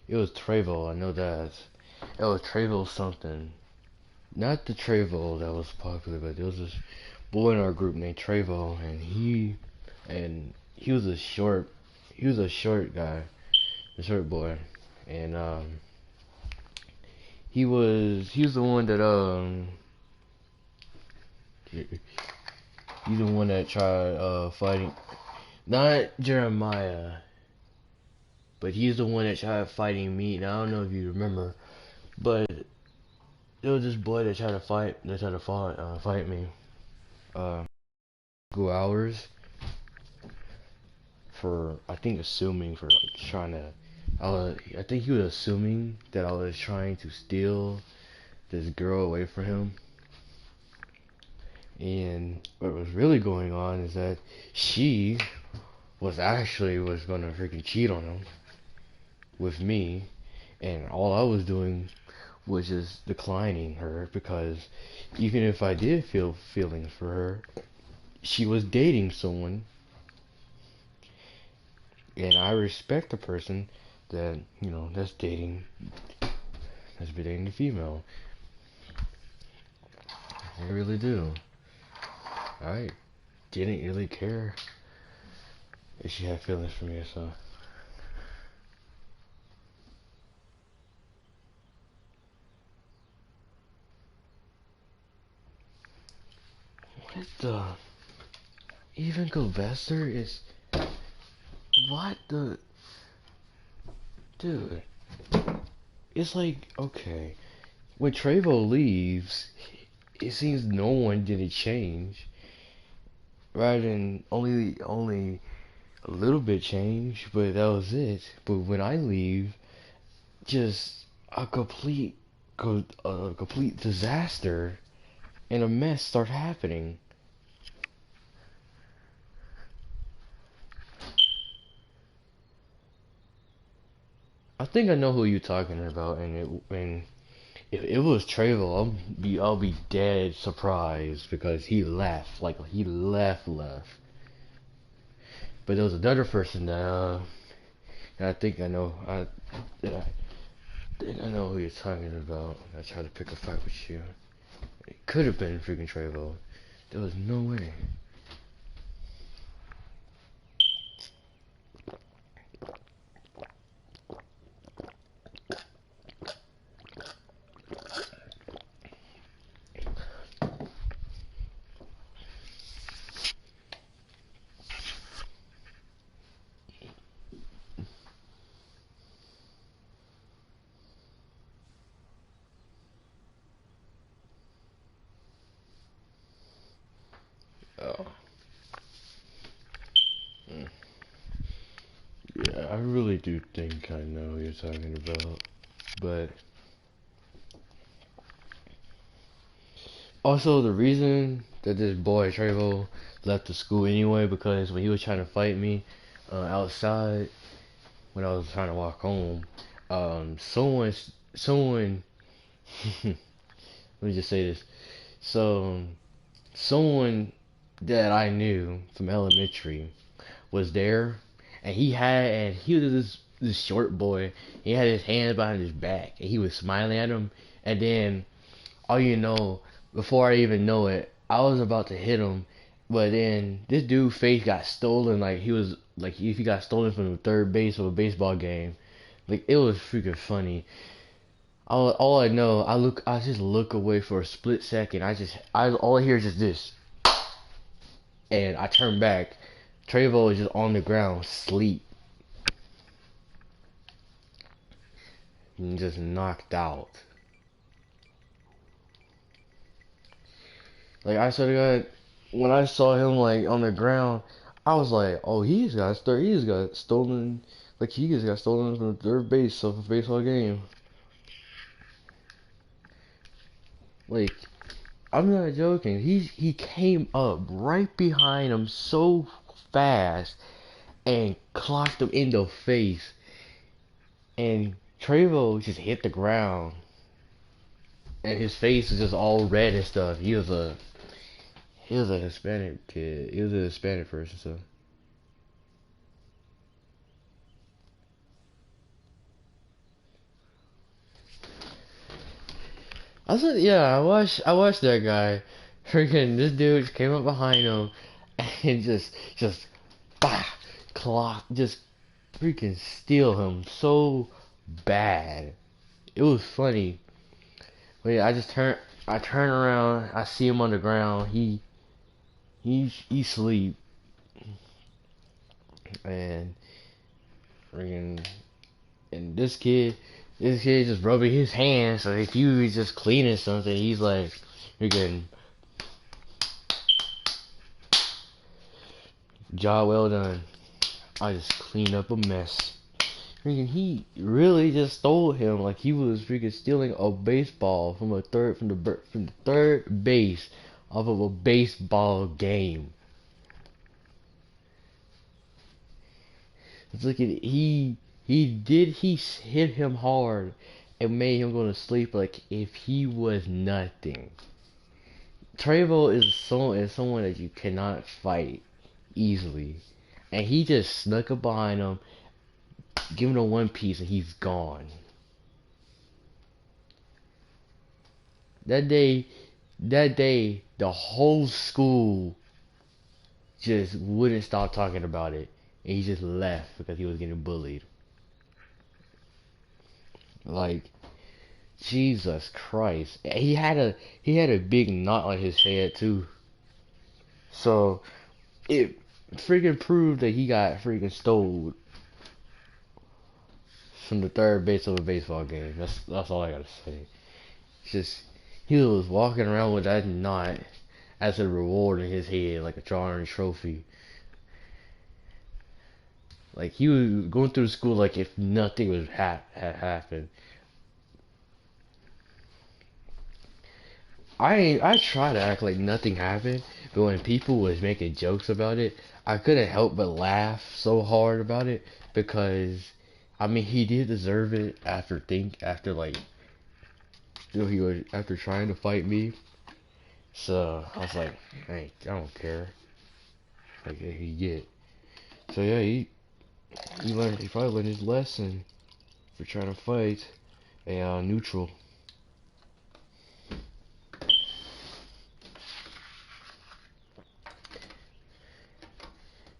It was Trevo, I know that. It was Trevo something. Not the Trevo that was popular, but there was this boy in our group named Trevo, and he was a short guy, a short boy, and he was the one that he's the one that tried fighting, not Jeremiah, but he's the one that tried fighting me. Now I don't know if you remember, but there was this boy that tried to fight me. Uh, Go hours for I think assuming for like trying to. I think he was assuming that I was trying to steal this girl away from him. And what was really going on is that she was gonna freaking cheat on him with me, and all I was doing was just declining her because even if I did feel feelings for her, she was dating someone, and I respect a person that that's been dating a female. I really do. I didn't really care if she had feelings for me, so. What the? Even Sylvester is. What the? Dude. It's like, okay. When Trevo leaves, it seems no one did a change. Rather than only a little bit change, but that was it. But when I leave, just a complete disaster and a mess start happening. I think I know who you're talking about, and if it was Trevo, I'll be dead surprised because he left, like he left. But there was another person that I think I know. I think I know who you're talking about. I tried to pick a fight with you. It could have been freaking Trevo. There was no way. Oh. Mm. Yeah, I really do think I know who you're talking about. But also the reason that this boy Trevo left the school anyway because when he was trying to fight me outside when I was trying to walk home, someone let me just say this. So someone that I knew from elementary was there, and he was this short boy. He had his hands behind his back, and he was smiling at him. And then, all you know, before I even know it, I was about to hit him, but then this dude's face got stolen. Like he was like if he got stolen from the third base of a baseball game. Like it was freaking funny. All I know, I just look away for a split second. All I hear is just this, and I turn back. Trevo is just on the ground, sleep, and just knocked out. Like I swear to God, when I saw him like on the ground, I was like, oh, he just got stolen. Like he just got stolen from the third base of a baseball game. Like I'm not joking. He came up right behind him so fast and clocked him in the face. And Trevo just hit the ground, and his face was just all red and stuff. He was a Hispanic kid. He was a Hispanic person, so. I said, yeah, I watched that guy. Freaking, this dude came up behind him and just, bah, just freaking steal him so bad. It was funny. But yeah, I turn around, I see him on the ground. He sleep, and freaking, and this kid just rubbing his hands. So if you was just cleaning something, he's like, freaking, job well done. I just cleaned up a mess. Freaking, he really just stole him like he was freaking stealing a baseball from the third base off of a baseball game. It's like he hit him hard and made him go to sleep like if he was nothing. Trevo is someone that you cannot fight easily, and he just snuck up behind him, giving him one piece, and he's gone. That day, the whole school just wouldn't stop talking about it, and he just left because he was getting bullied. Like, Jesus Christ, he had a big knot on his head too. So it freaking proved that he got freaking stole from the third base of a baseball game. That's all I gotta say. It's just he was walking around with that knot as a reward in his head, like a drawing trophy. Like he was going through school like if nothing was had happened. I try to act like nothing happened, but when people was making jokes about it, I couldn't help but laugh so hard about it because I mean he did deserve it after like he was after trying to fight me. So I was like, hey, I don't care. Like he get. So yeah, he probably learned his lesson for trying to fight a neutral.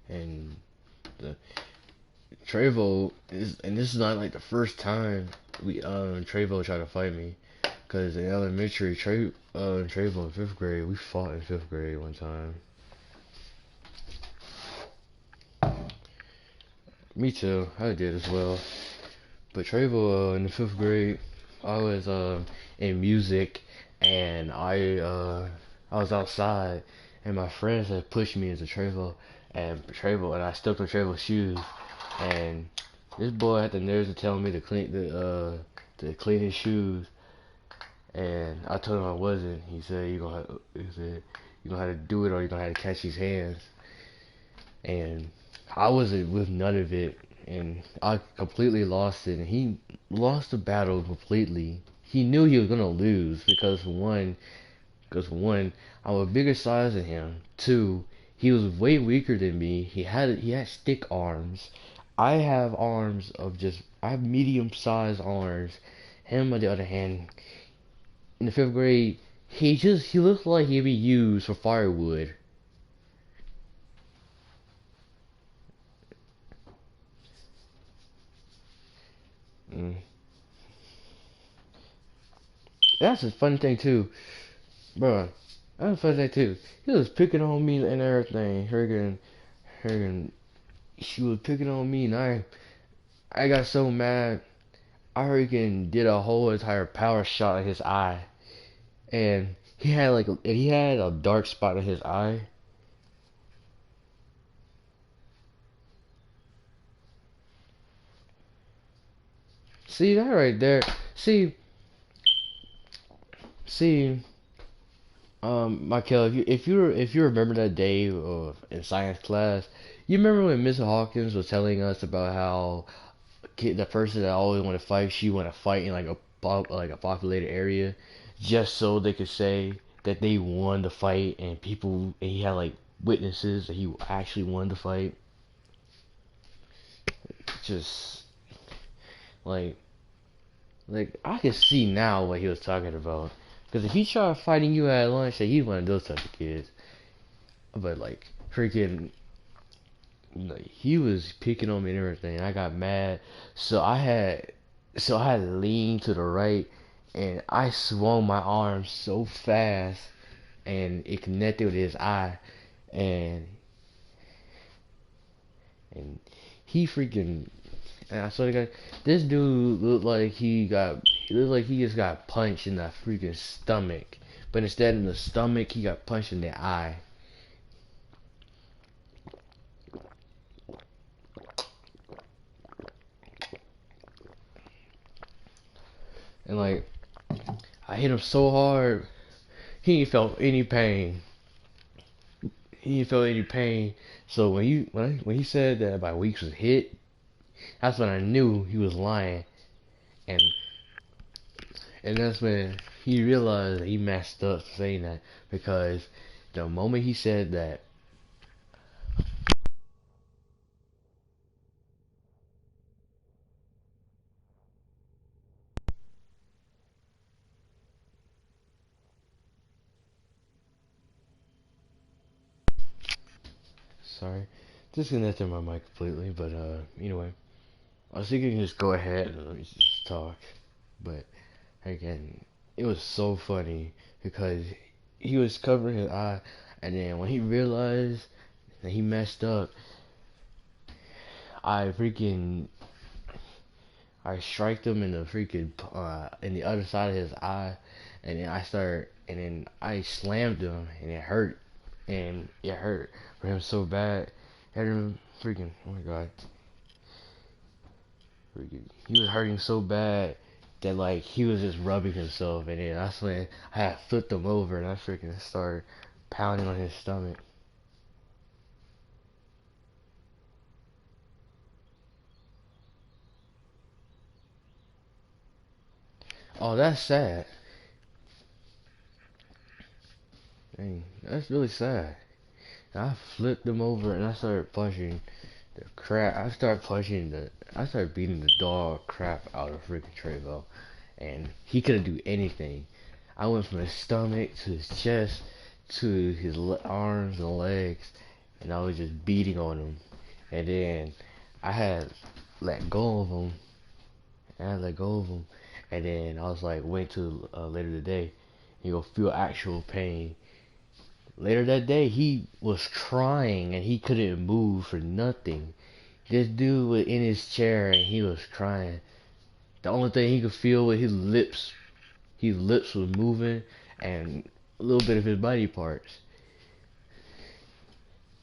And the Trevo is, and this is not like the first time Trevo tried to fight me, cause in elementary Trevo in fifth grade we fought in fifth grade one time. Me too, I did as well. But Trevo in the fifth grade, I was in music, and I was outside, and my friends had pushed me into and I stepped on Trevo's shoes, and this boy had the nerves to tell me to clean his shoes, and I told him I wasn't. He said you gonna have to do it or you gonna have to catch his hands, and I wasn't with none of it. and I completely lost it. And he lost the battle completely. He knew he was gonna lose because one, I'm a bigger size than him. Two, he was way weaker than me. He had stick arms. I have medium sized arms. Him on the other hand, in the fifth grade, he looked like he'd be used for firewood. Mm. That's a fun thing too, bro. That's a fun thing too. He was picking on me and everything. Hergen, she was picking on me, and I got so mad. I freaking did a whole entire power shot at his eye, and he had a dark spot in his eye. See that right there? See, see, Michael, if you remember that day in science class, you remember when Miss Hawkins was telling us about how the person that always want to fight, she want to fight in like a populated area, just so they could say that they won the fight, and he had like witnesses that he actually won the fight. Just like like I can see now what he was talking about. Because if he tried fighting you at lunch, then he's one of those type of kids. But like freaking, like he was picking on me and everything. I got mad, so I had to lean to the right, and I swung my arm so fast, and it connected with his eye, and and he freaking. And I swear to God, this dude looked like he just got punched in the freaking stomach. But instead of the stomach, he got punched in the eye. And like, I hit him so hard, he ain't felt any pain. He ain't felt any pain. So when he said that my weeks was hit, that's when I knew he was lying. And and that's when he realized that he messed up for saying that, because the moment he said that, sorry, disconnected my mic completely. But anyway, I was thinking just go ahead and let me just talk. But again, it was so funny because he was covering his eye, and then when he realized that he messed up, I freaking I striked him in the freaking in the other side of his eye, and then I slammed him, and it hurt for him so bad. Had him freaking, oh my god, freaking, he was hurting so bad that like he was just rubbing himself, and then that's when I had flipped him over, and I freaking started pounding on his stomach. Oh, that's sad. Dang, that's really sad. I flipped him over and I started punching the crap. I started beating the dog crap out of freaking Trevo, and he couldn't do anything. I went from his stomach to his chest to his arms and legs, and I was just beating on him. And then I had let go of him, and then I was like, wait till later today, you'll feel actual pain. Later that day, he was crying and he couldn't move for nothing. This dude was in his chair and he was crying. The only thing he could feel was his lips was moving, and a little bit of his body parts.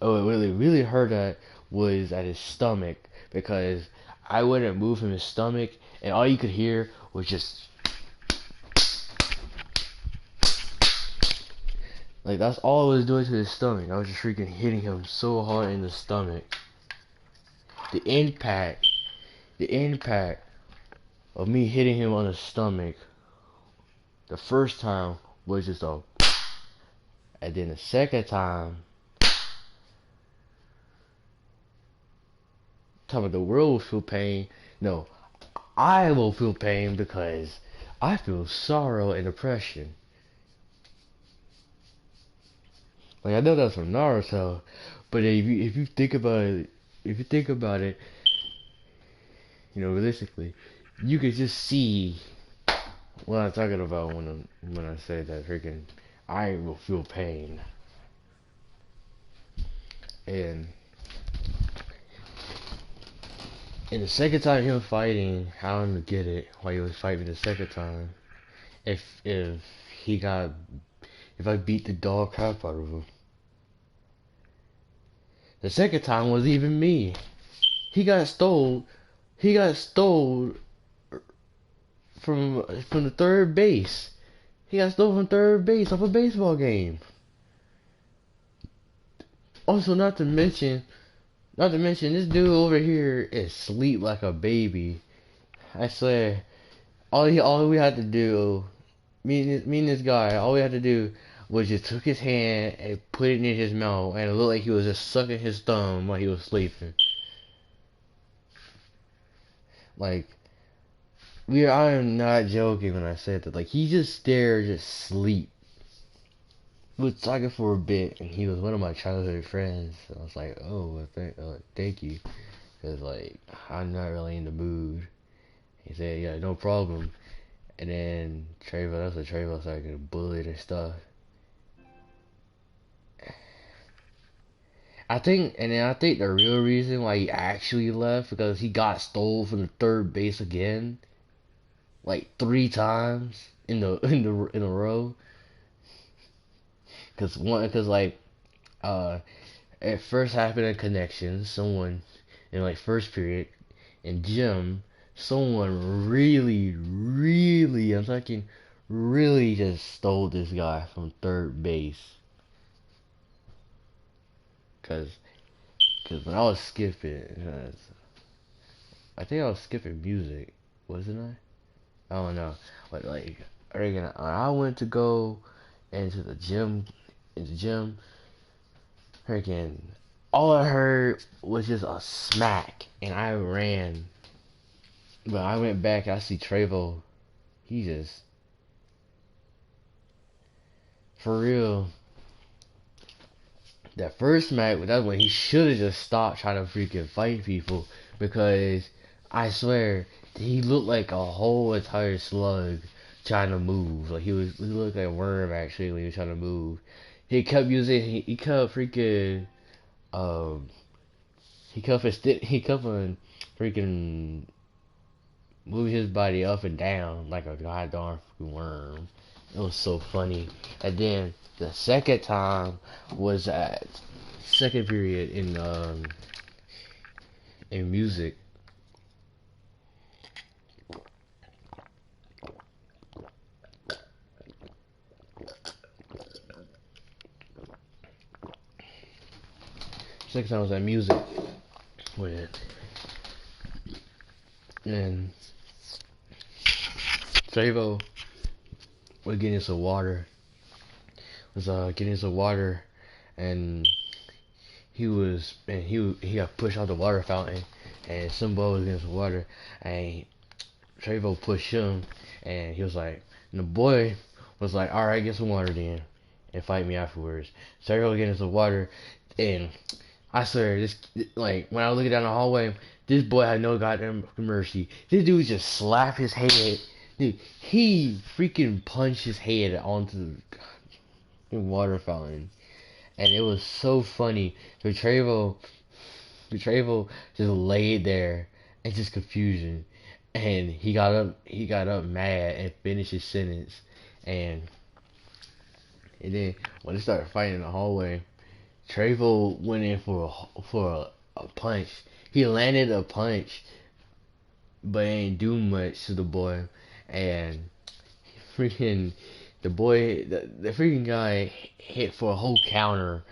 Oh, it really hurt at was at his stomach, because I wouldn't move from his stomach, and all you could hear was just like that's all I was doing to his stomach. I was just freaking hitting him so hard in the stomach. The impact the impact of me hitting him on the stomach the first time was just a, and then the second time, talking about the world will feel pain. No, I will feel pain because I feel sorrow and depression. Like I know that's from Naruto, but if you think about it, realistically, you could just see what I'm talking about when I say that freaking I will feel pain. And the second time he was fighting, I don't get it why he was fighting the second time. If he got if I beat the dog crap out of him. The second time was even me. He got stole. He got stole from the third base. He got stole from third base off a baseball game. Also, not to mention, this dude over here is sleep like a baby. I swear, all we had to do, me and this guy, all we had to do was just took his hand and put it in his mouth, and it looked like he was just sucking his thumb while he was sleeping. Like, I am not joking when I said that. Like, he just there, just sleep. We was talking for a bit, and he was one of my childhood friends. So I was like, oh, well, thank you. Because, like, I'm not really in the mood. He said, yeah, no problem. And then that's when Trayvon started getting bullied and stuff. I think the real reason why he actually left because he got stole from the third base again, like 3 times in a row. Cause it first happened in Connections, someone in like first period in gym, someone really, I'm talking really just stole this guy from third base. Cause when I was skipping, I think I was skipping music, wasn't I? I don't know, but like, I went to go into the gym, freaking, all I heard was just a smack, and I ran. But I went back, I see Trevo, he just, for real, that first smack, that's when he should have just stopped trying to freaking fight people, because I swear, he looked like a whole entire slug trying to move. Like he looked like a worm actually when he was trying to move. He kept freaking, um, he kept on freaking moving his body up and down like a goddamn worm. It was so funny. And then the second time was at second period in music. Second time was at music with and Trevo was getting some water. Getting some water, and he got pushed out the water fountain, and some boy was getting some water, and Trevo pushed him, and he was like, and the boy was like, all right, get some water then, and fight me afterwards. Trevo getting some water, and I swear, this like when I was looking down the hallway, this boy had no goddamn mercy. This dude just slapped his head. Dude, he freaking punched his head onto the water fountain, and it was so funny. So Trevo just laid there in just confusion, and he got up mad and finished his sentence, and then when they started fighting in the hallway, Trevo went in for a punch. He landed a punch, but ain't do much to the boy, and freaking the freaking guy hit for a whole counter,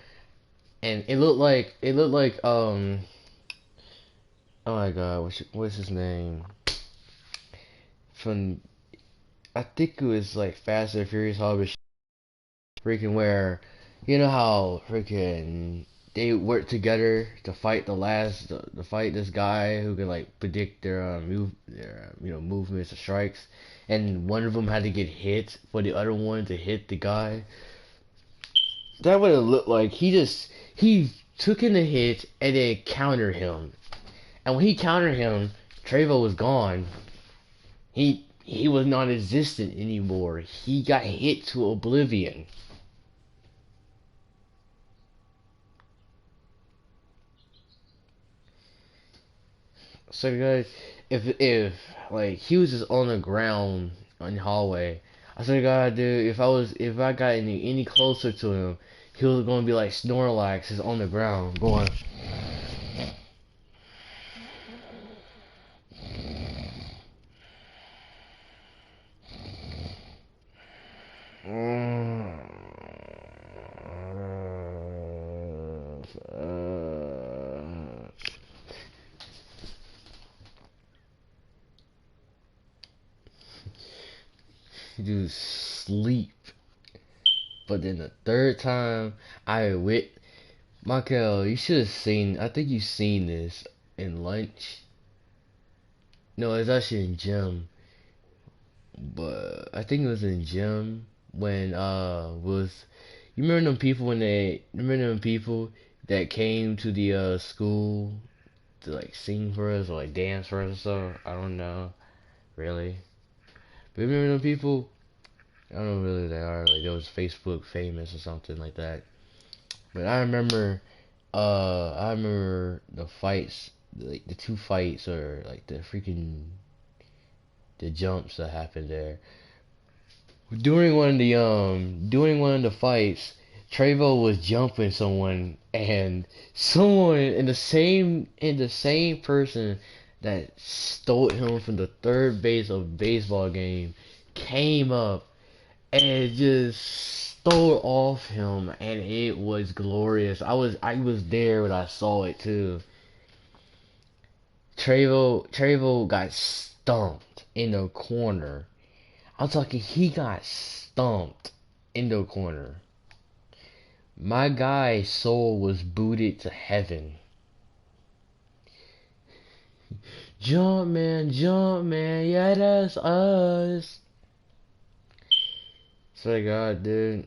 and it looked like Oh my god, what's his name? From I think it was like Fast and Furious Harbor freaking where you know how freaking they work together to fight to fight this guy who can like predict their movements or strikes, and one of them had to get hit for the other one to hit the guy. That would have looked like he took in the hit and then countered him, and when he countered him, Trevo was gone. He was non-existent anymore. He got hit to oblivion. So guys, if like he was just on the ground on the hallway, I swear to God, dude, if I got any closer to him, he was gonna be like Snorlax, just on the ground, going. Dude, sleep. But then the third time, Michael, you should have seen. I think you seen this in lunch. No, it's actually in gym. But I think it was in gym when was you remember them people when they remember them people that came to the school to like sing for us or like dance for us or so? I don't know really. But remember them people? I don't know really who they are. Like they was Facebook famous or something like that. But I remember the fights, like the two fights or like the jumps that happened there. During one of the fights, Trevo was jumping someone, and someone in the same person that stole him from the third base of a baseball game came up and just stole off him, and it was glorious. I was there when I saw it too. Trevo got stumped in the corner. I'm talking, he got stumped in the corner. My guy's soul was booted to heaven. Jump man, yeah, that's us. Swear to God, dude.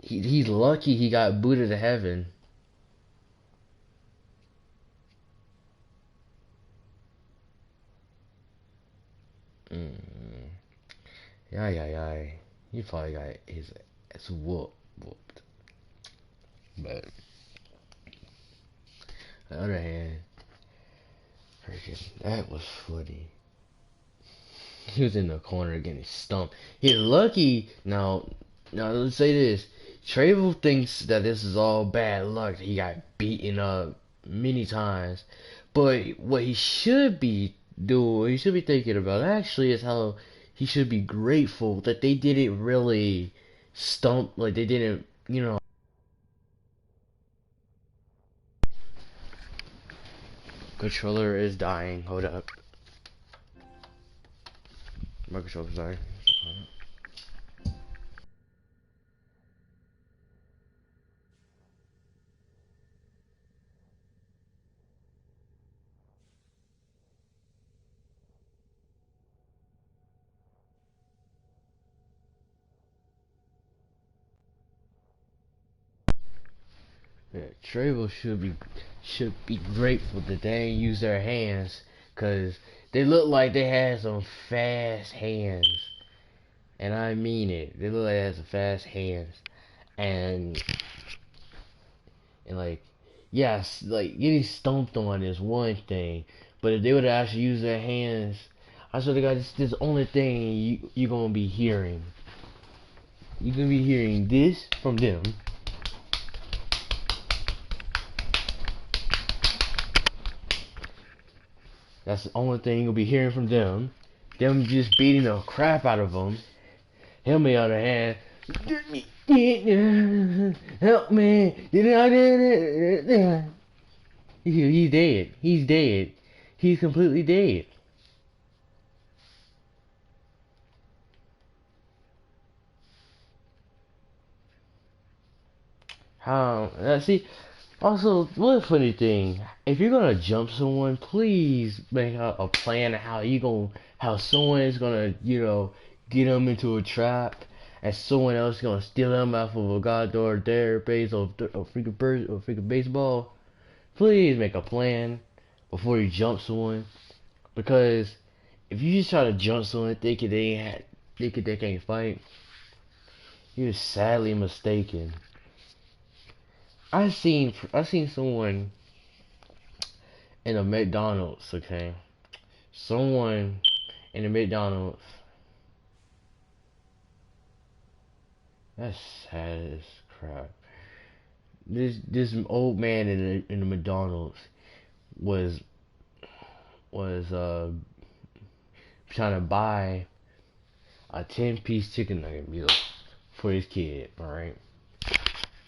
He's lucky he got booted to heaven. Mm. Yeah. He probably got his ass whooped. But on the other hand, freaking that was funny. He was in the corner getting stumped. He's lucky. Now let's say this. Travel thinks that this is all bad luck. He got beaten up many times. But what he should be doing, he should be thinking about actually is how he should be grateful that they didn't really stump, like they didn't, Controller is dying. Hold up. My controller's dying. Yeah, Travel should be grateful that they ain't use their hands, cause they look like they had some fast hands, and I mean it. They look like they had some fast hands, and like yes, like getting stomped on is one thing, but if they would actually use their hands, I swear to God, this the only thing you gonna be hearing. You're gonna be hearing this from them. That's the only thing you'll be hearing from them. Them just beating the crap out of them. Him, on the other hand, help me. He's dead. He's dead. he's completely dead. See, also, what a funny thing. If you're gonna jump someone, please make a plan of how someone is gonna, get them into a trap, and someone else is gonna steal them off of a goddamn base or freaking baseball. Please make a plan before you jump someone, because if you just try to jump someone thinking thinking they can't fight, you're sadly mistaken. I seen someone in a McDonald's, okay? Someone in a McDonald's. That's sad as crap. This old man in the McDonald's was was trying to buy a 10-piece chicken nugget meal for his kid. All right.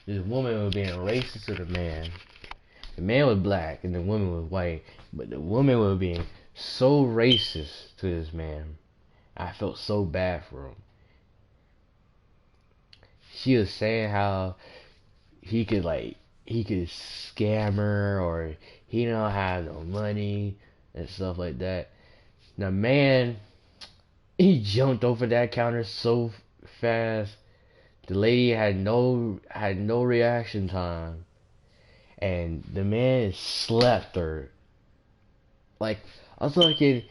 This woman was being racist to the man. The man was black and the woman was white, but the woman was being so racist to this man. I felt so bad for him. She was saying how he could scam her, or he don't have no money and stuff like that. The man, he jumped over that counter so fast. The lady had no reaction time, and the man slapped her. Like, I was talking,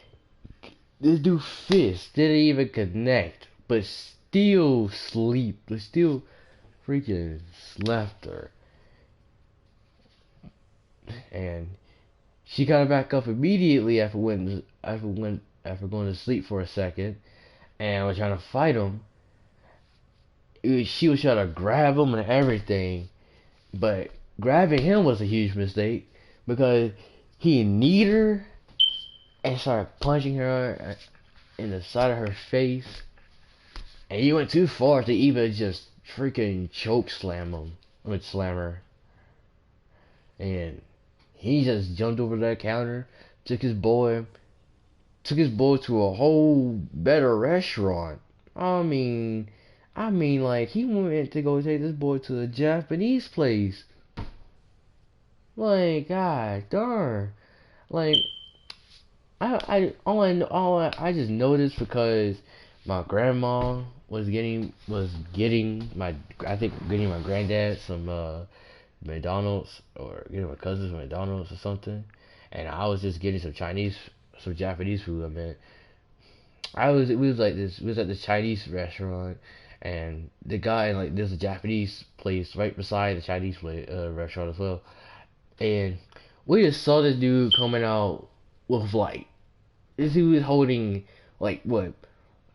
this dude fist didn't even connect, but still freaking slapped her. And she got back up immediately after going to sleep for a second, and was trying to fight him. She was trying to grab him and everything, but grabbing him was a huge mistake because he kneed her and started punching her in the side of her face, and he went too far to even just freaking choke slam him. I mean, slam her, and he just jumped over that counter, took his boy to a whole better restaurant. I mean, like, he went to go take this boy to a Japanese place. Like, god darn. Like, I just noticed because my grandma was getting my granddad some McDonald's, or getting my cousins McDonald's or something, and I was just getting some Japanese food. I mean, we was at this Chinese restaurant, and the guy, like, there's a Japanese place right beside the Chinese restaurant as well, and we just saw this dude coming out with, like, this dude was holding, like, what,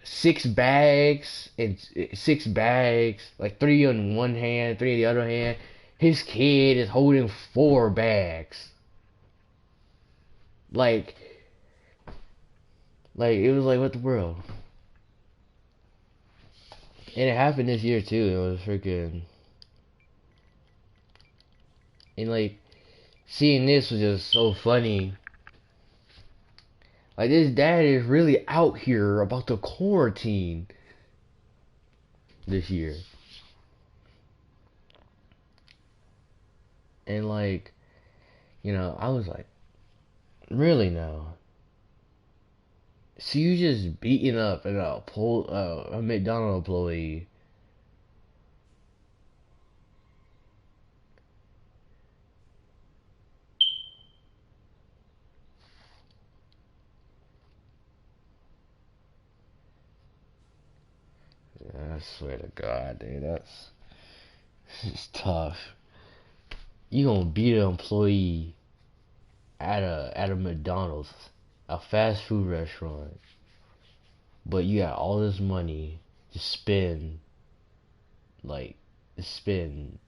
six bags, like, three on one hand, three in the other hand. His kid is holding 4 bags. Like, it was like, what the world? And it happened this year too. It was freaking, and, like, seeing this was just so funny. Like, this dad is really out here about the quarantine this year. And, like, I was like, really now? So you just beating up a McDonald's employee? I swear to God, dude, that's it's tough. You gonna beat an employee at a McDonald's, a fast food restaurant, but you got all this money to spend, like, to spend,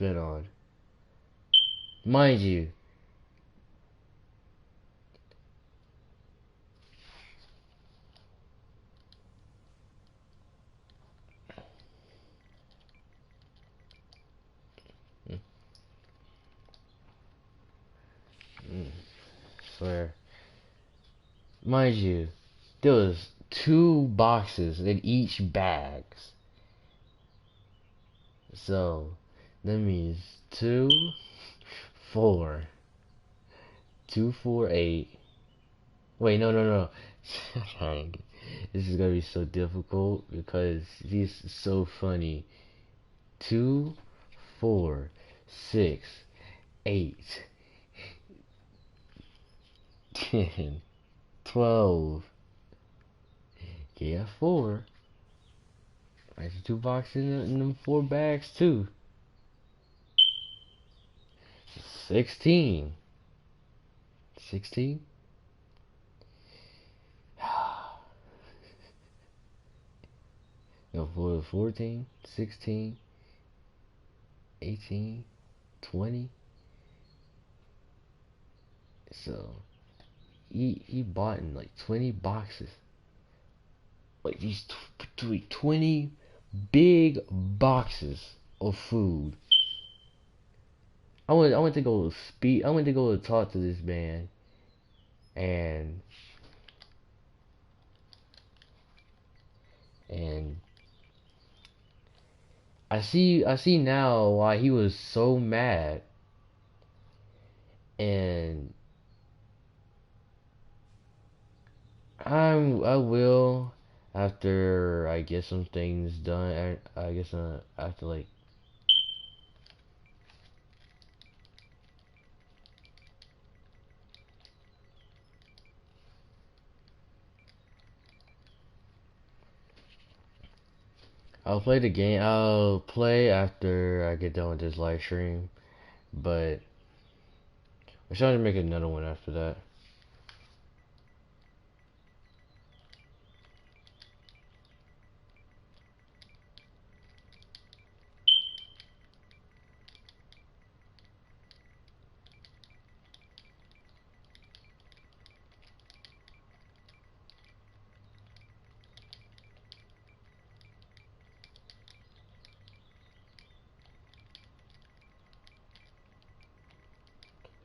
on, mind you. Mm, so swear. Mind you, there was 2 boxes in each bags. So that means 2, 4, 2, 4, 8. Wait, no. This is gonna be so difficult because this is so funny. 2, 4, 6, 8, 10, 12. Yeah, 4. That's 2 boxes in them 4 bags too. 16. 16? No, 14, 16, 18, 20. So he bought in like 20 boxes. Like these 20 big boxes of food. I went to go speak. I went to go talk to this man, and and I see now why he was so mad, and I will after I get some things done. I guess after like I'll play the game. I'll play after I get done with this live stream, but we're trying to make another one after that.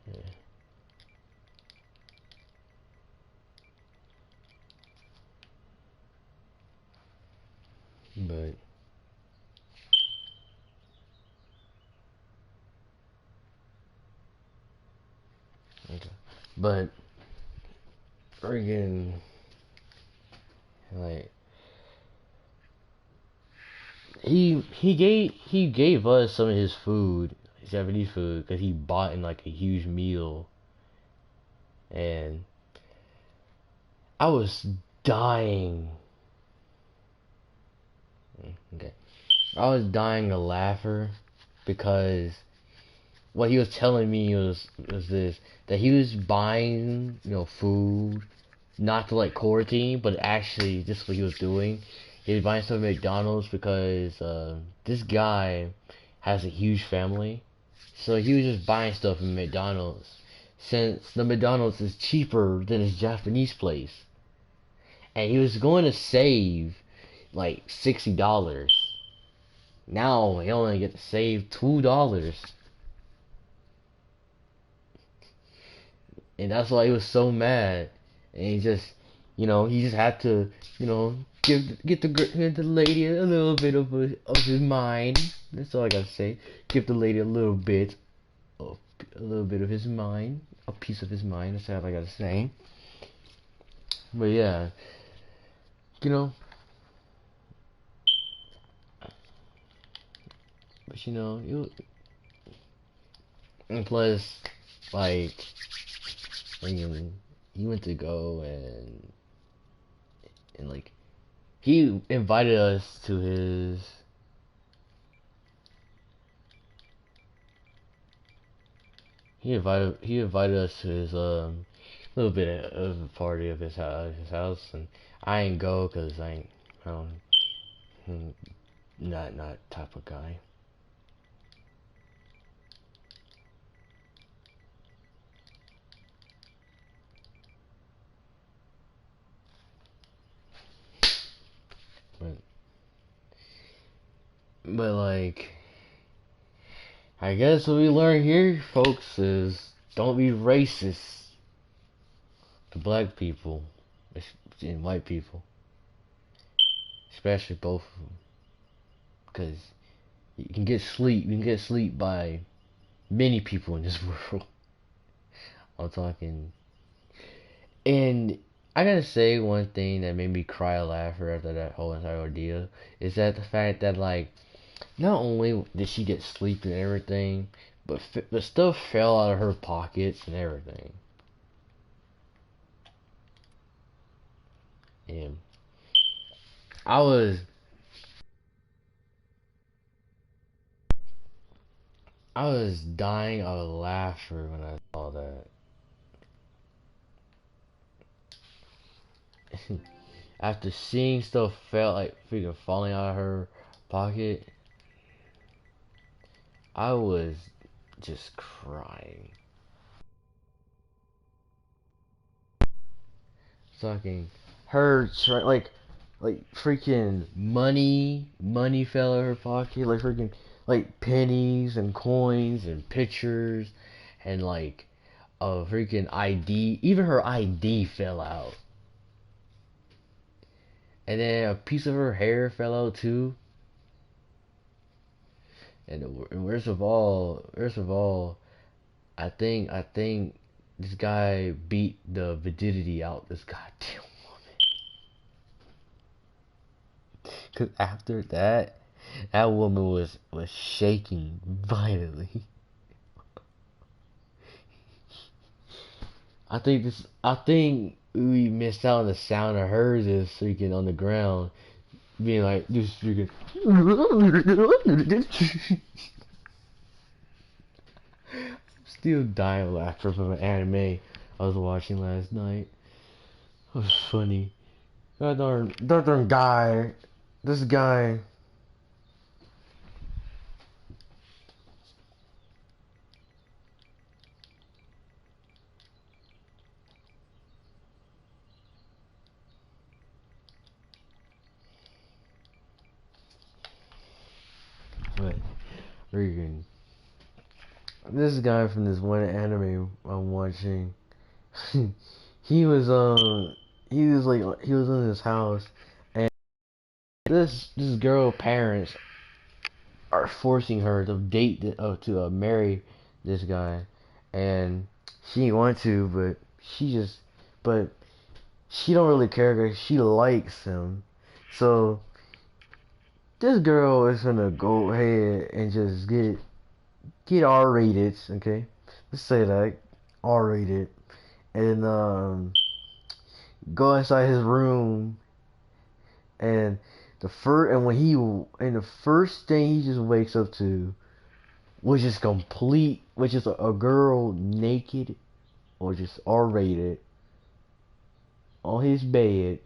Yeah. But okay. But friggin' like he gave us some of his food, Japanese food, because he bought in like a huge meal, and I was dying. Okay, I was dying of laughter because what he was telling me was this, that he was buying food not to like quarantine, but actually just what he was doing. He was buying stuff at McDonald's because this guy has a huge family, so he was just buying stuff from McDonald's since the McDonald's is cheaper than his Japanese place, and he was going to save like $60. Now he only get to save $2, and that's why he was so mad. And he just had to, give the lady a little bit of his mind. That's all I gotta say. Give the lady of a little bit of his mind, a piece of his mind. That's all I gotta say. But yeah, you know, you and plus, like, when he went to go and like he invited us to his. He invited us to his little bit of a party of his house, and I ain't go because I don't not type of guy. But like, I guess what we learn here, folks, is don't be racist. the black people and white people, especially both of them, because you can get sleep by many people in this world. I'm talking, and I gotta say one thing that made me cry a laugher after that whole entire ordeal is that the fact that like not only did she get sleep and everything, but the stuff fell out of her pockets and everything. And I was I was dying of laughter when I saw that. After seeing stuff felt like freaking falling out of her pocket, I was just crying. Talking her like freaking money fell out of her pocket, like freaking like pennies and coins and pictures and like a freaking ID. Even her ID fell out. And then a piece of her hair fell out too. And worst of all, I think this guy beat the validity out this goddamn woman. Cause after that, that woman was shaking violently. I think we missed out on the sound of her just freaking on the ground, being like just freaking. Still dying laughter from an anime I was watching last night. It was funny. That darn guy, this guy. But freaking this guy from this one anime I'm watching, he was he was in his house, and this girl parents are forcing her to marry this guy, and she didn't want to, but she don't really care because she likes him, so this girl is gonna go ahead and just get R-rated, okay? Let's say that R-rated, and go inside his room, and the first thing he just wakes up to, which is a girl naked or just R-rated on his bed,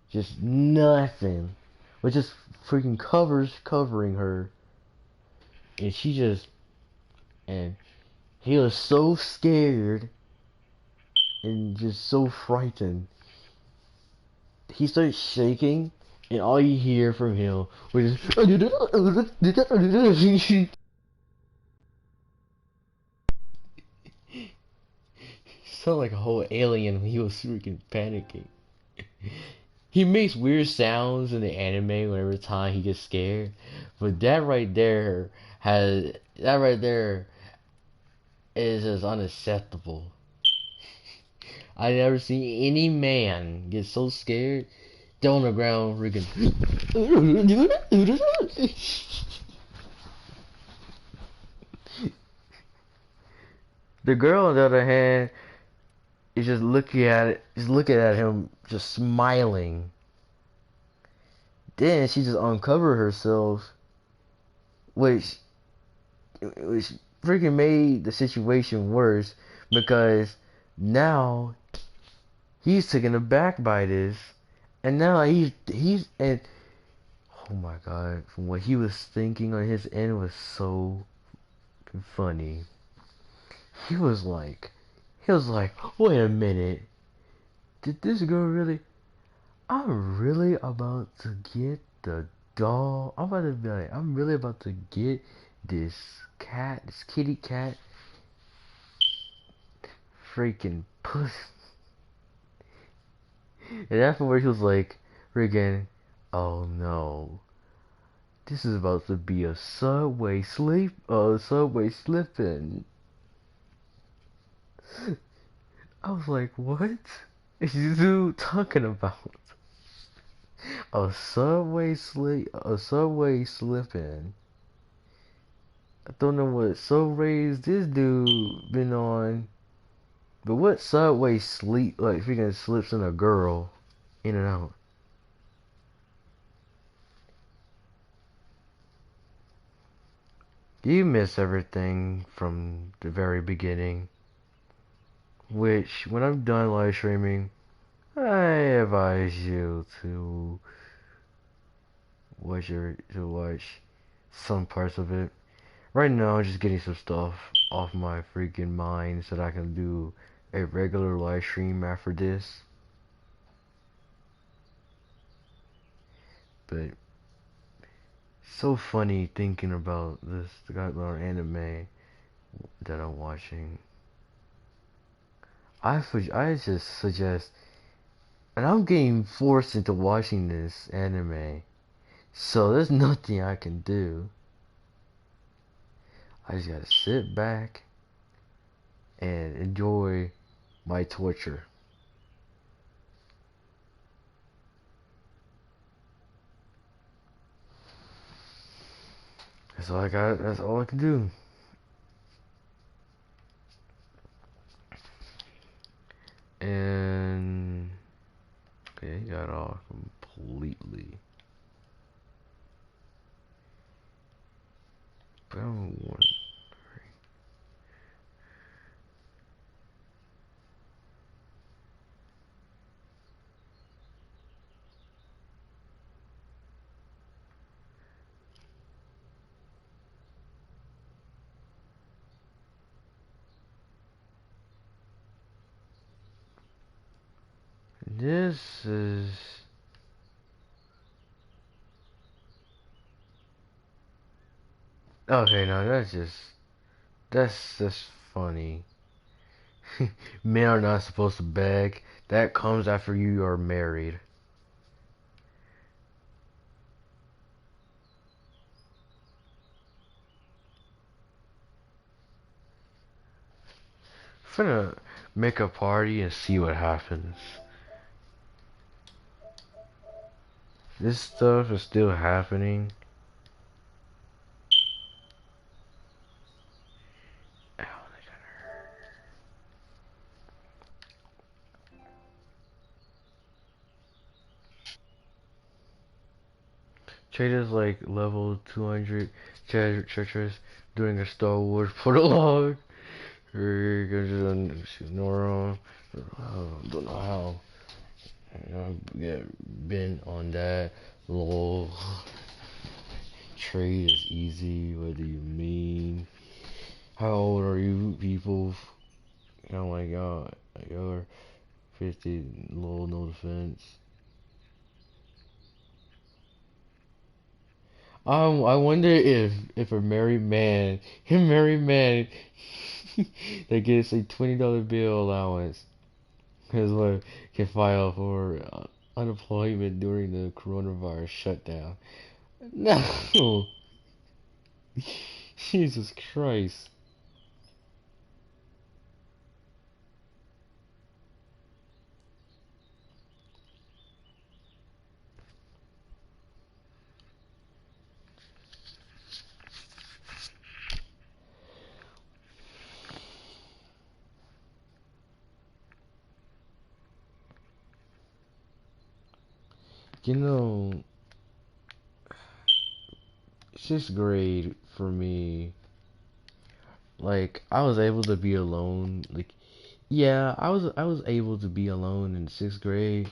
just nothing, which just freaking covering her, and and he was so scared and just so frightened. He started shaking, and all you hear from him was just sound like a whole alien when he was freaking panicking. He makes weird sounds in the anime whenever time he gets scared, but that right there is just unacceptable. I never seen any man get so scared, down on the ground, freaking. The girl, on the other hand, is just looking at him, just smiling. Then she just uncovered herself, which which freaking made the situation worse because now he's taken aback by this, and now he's and oh my god, from what he was thinking on his end was so funny. He was like, wait a minute, did this girl really? I'm really about to get the doll. I'm about to be like, I'm really about to get this this kitty cat, freaking puss. And afterwards he was like, freaking, oh no, this is about to be a subway slipping. I was like, what is you talking about? A subway slipping. I don't know what subways this dude been on, but what subway sleep like freaking slips in a girl in and out. You miss everything from the very beginning. Which, when I'm done live streaming, I advise you to watch some parts of it. Right now, I'm just getting some stuff off my freaking mind so that I can do a regular live stream after this. But so funny thinking about this the goddamn anime that I'm watching. I just suggest, and I'm getting forced into watching this anime, so there's nothing I can do. I just gotta sit back and enjoy my torture. That's all I got. That's all I can do. And okay, got off completely. But I don't want. This is. Okay, now that's just funny. Men are not supposed to beg. That comes after you are married. I'm finna make a party and see what happens. This stuff is still happening. Ow, that kinda hurt. Traders like level 200 treasures doing a Star Wars prologue. We're gonna just ignore them. Don't know how. I get been on that. Lol. Trade is easy. What do you mean? How old are you people? Oh my god. You're 50. Lol, no defense. I wonder if a married man that gets a $20 bill allowance, his wife can file for unemployment during the coronavirus shutdown. No, Jesus Christ. You know, sixth grade for me, like I was able to be alone. Like, yeah, I was able to be alone in sixth grade.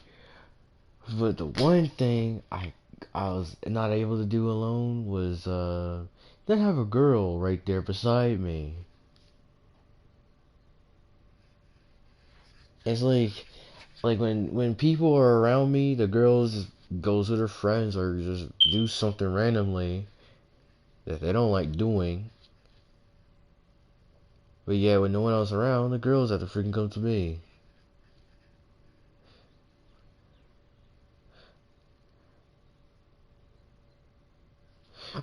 But the one thing I was not able to do alone was not have a girl right there beside me. It's like when people are around me, the girls just goes with her friends or just do something randomly that they don't like doing. But yeah, when no one else around, the girls have to freaking come to me.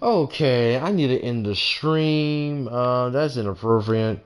Okay, I need to end the stream. That's inappropriate.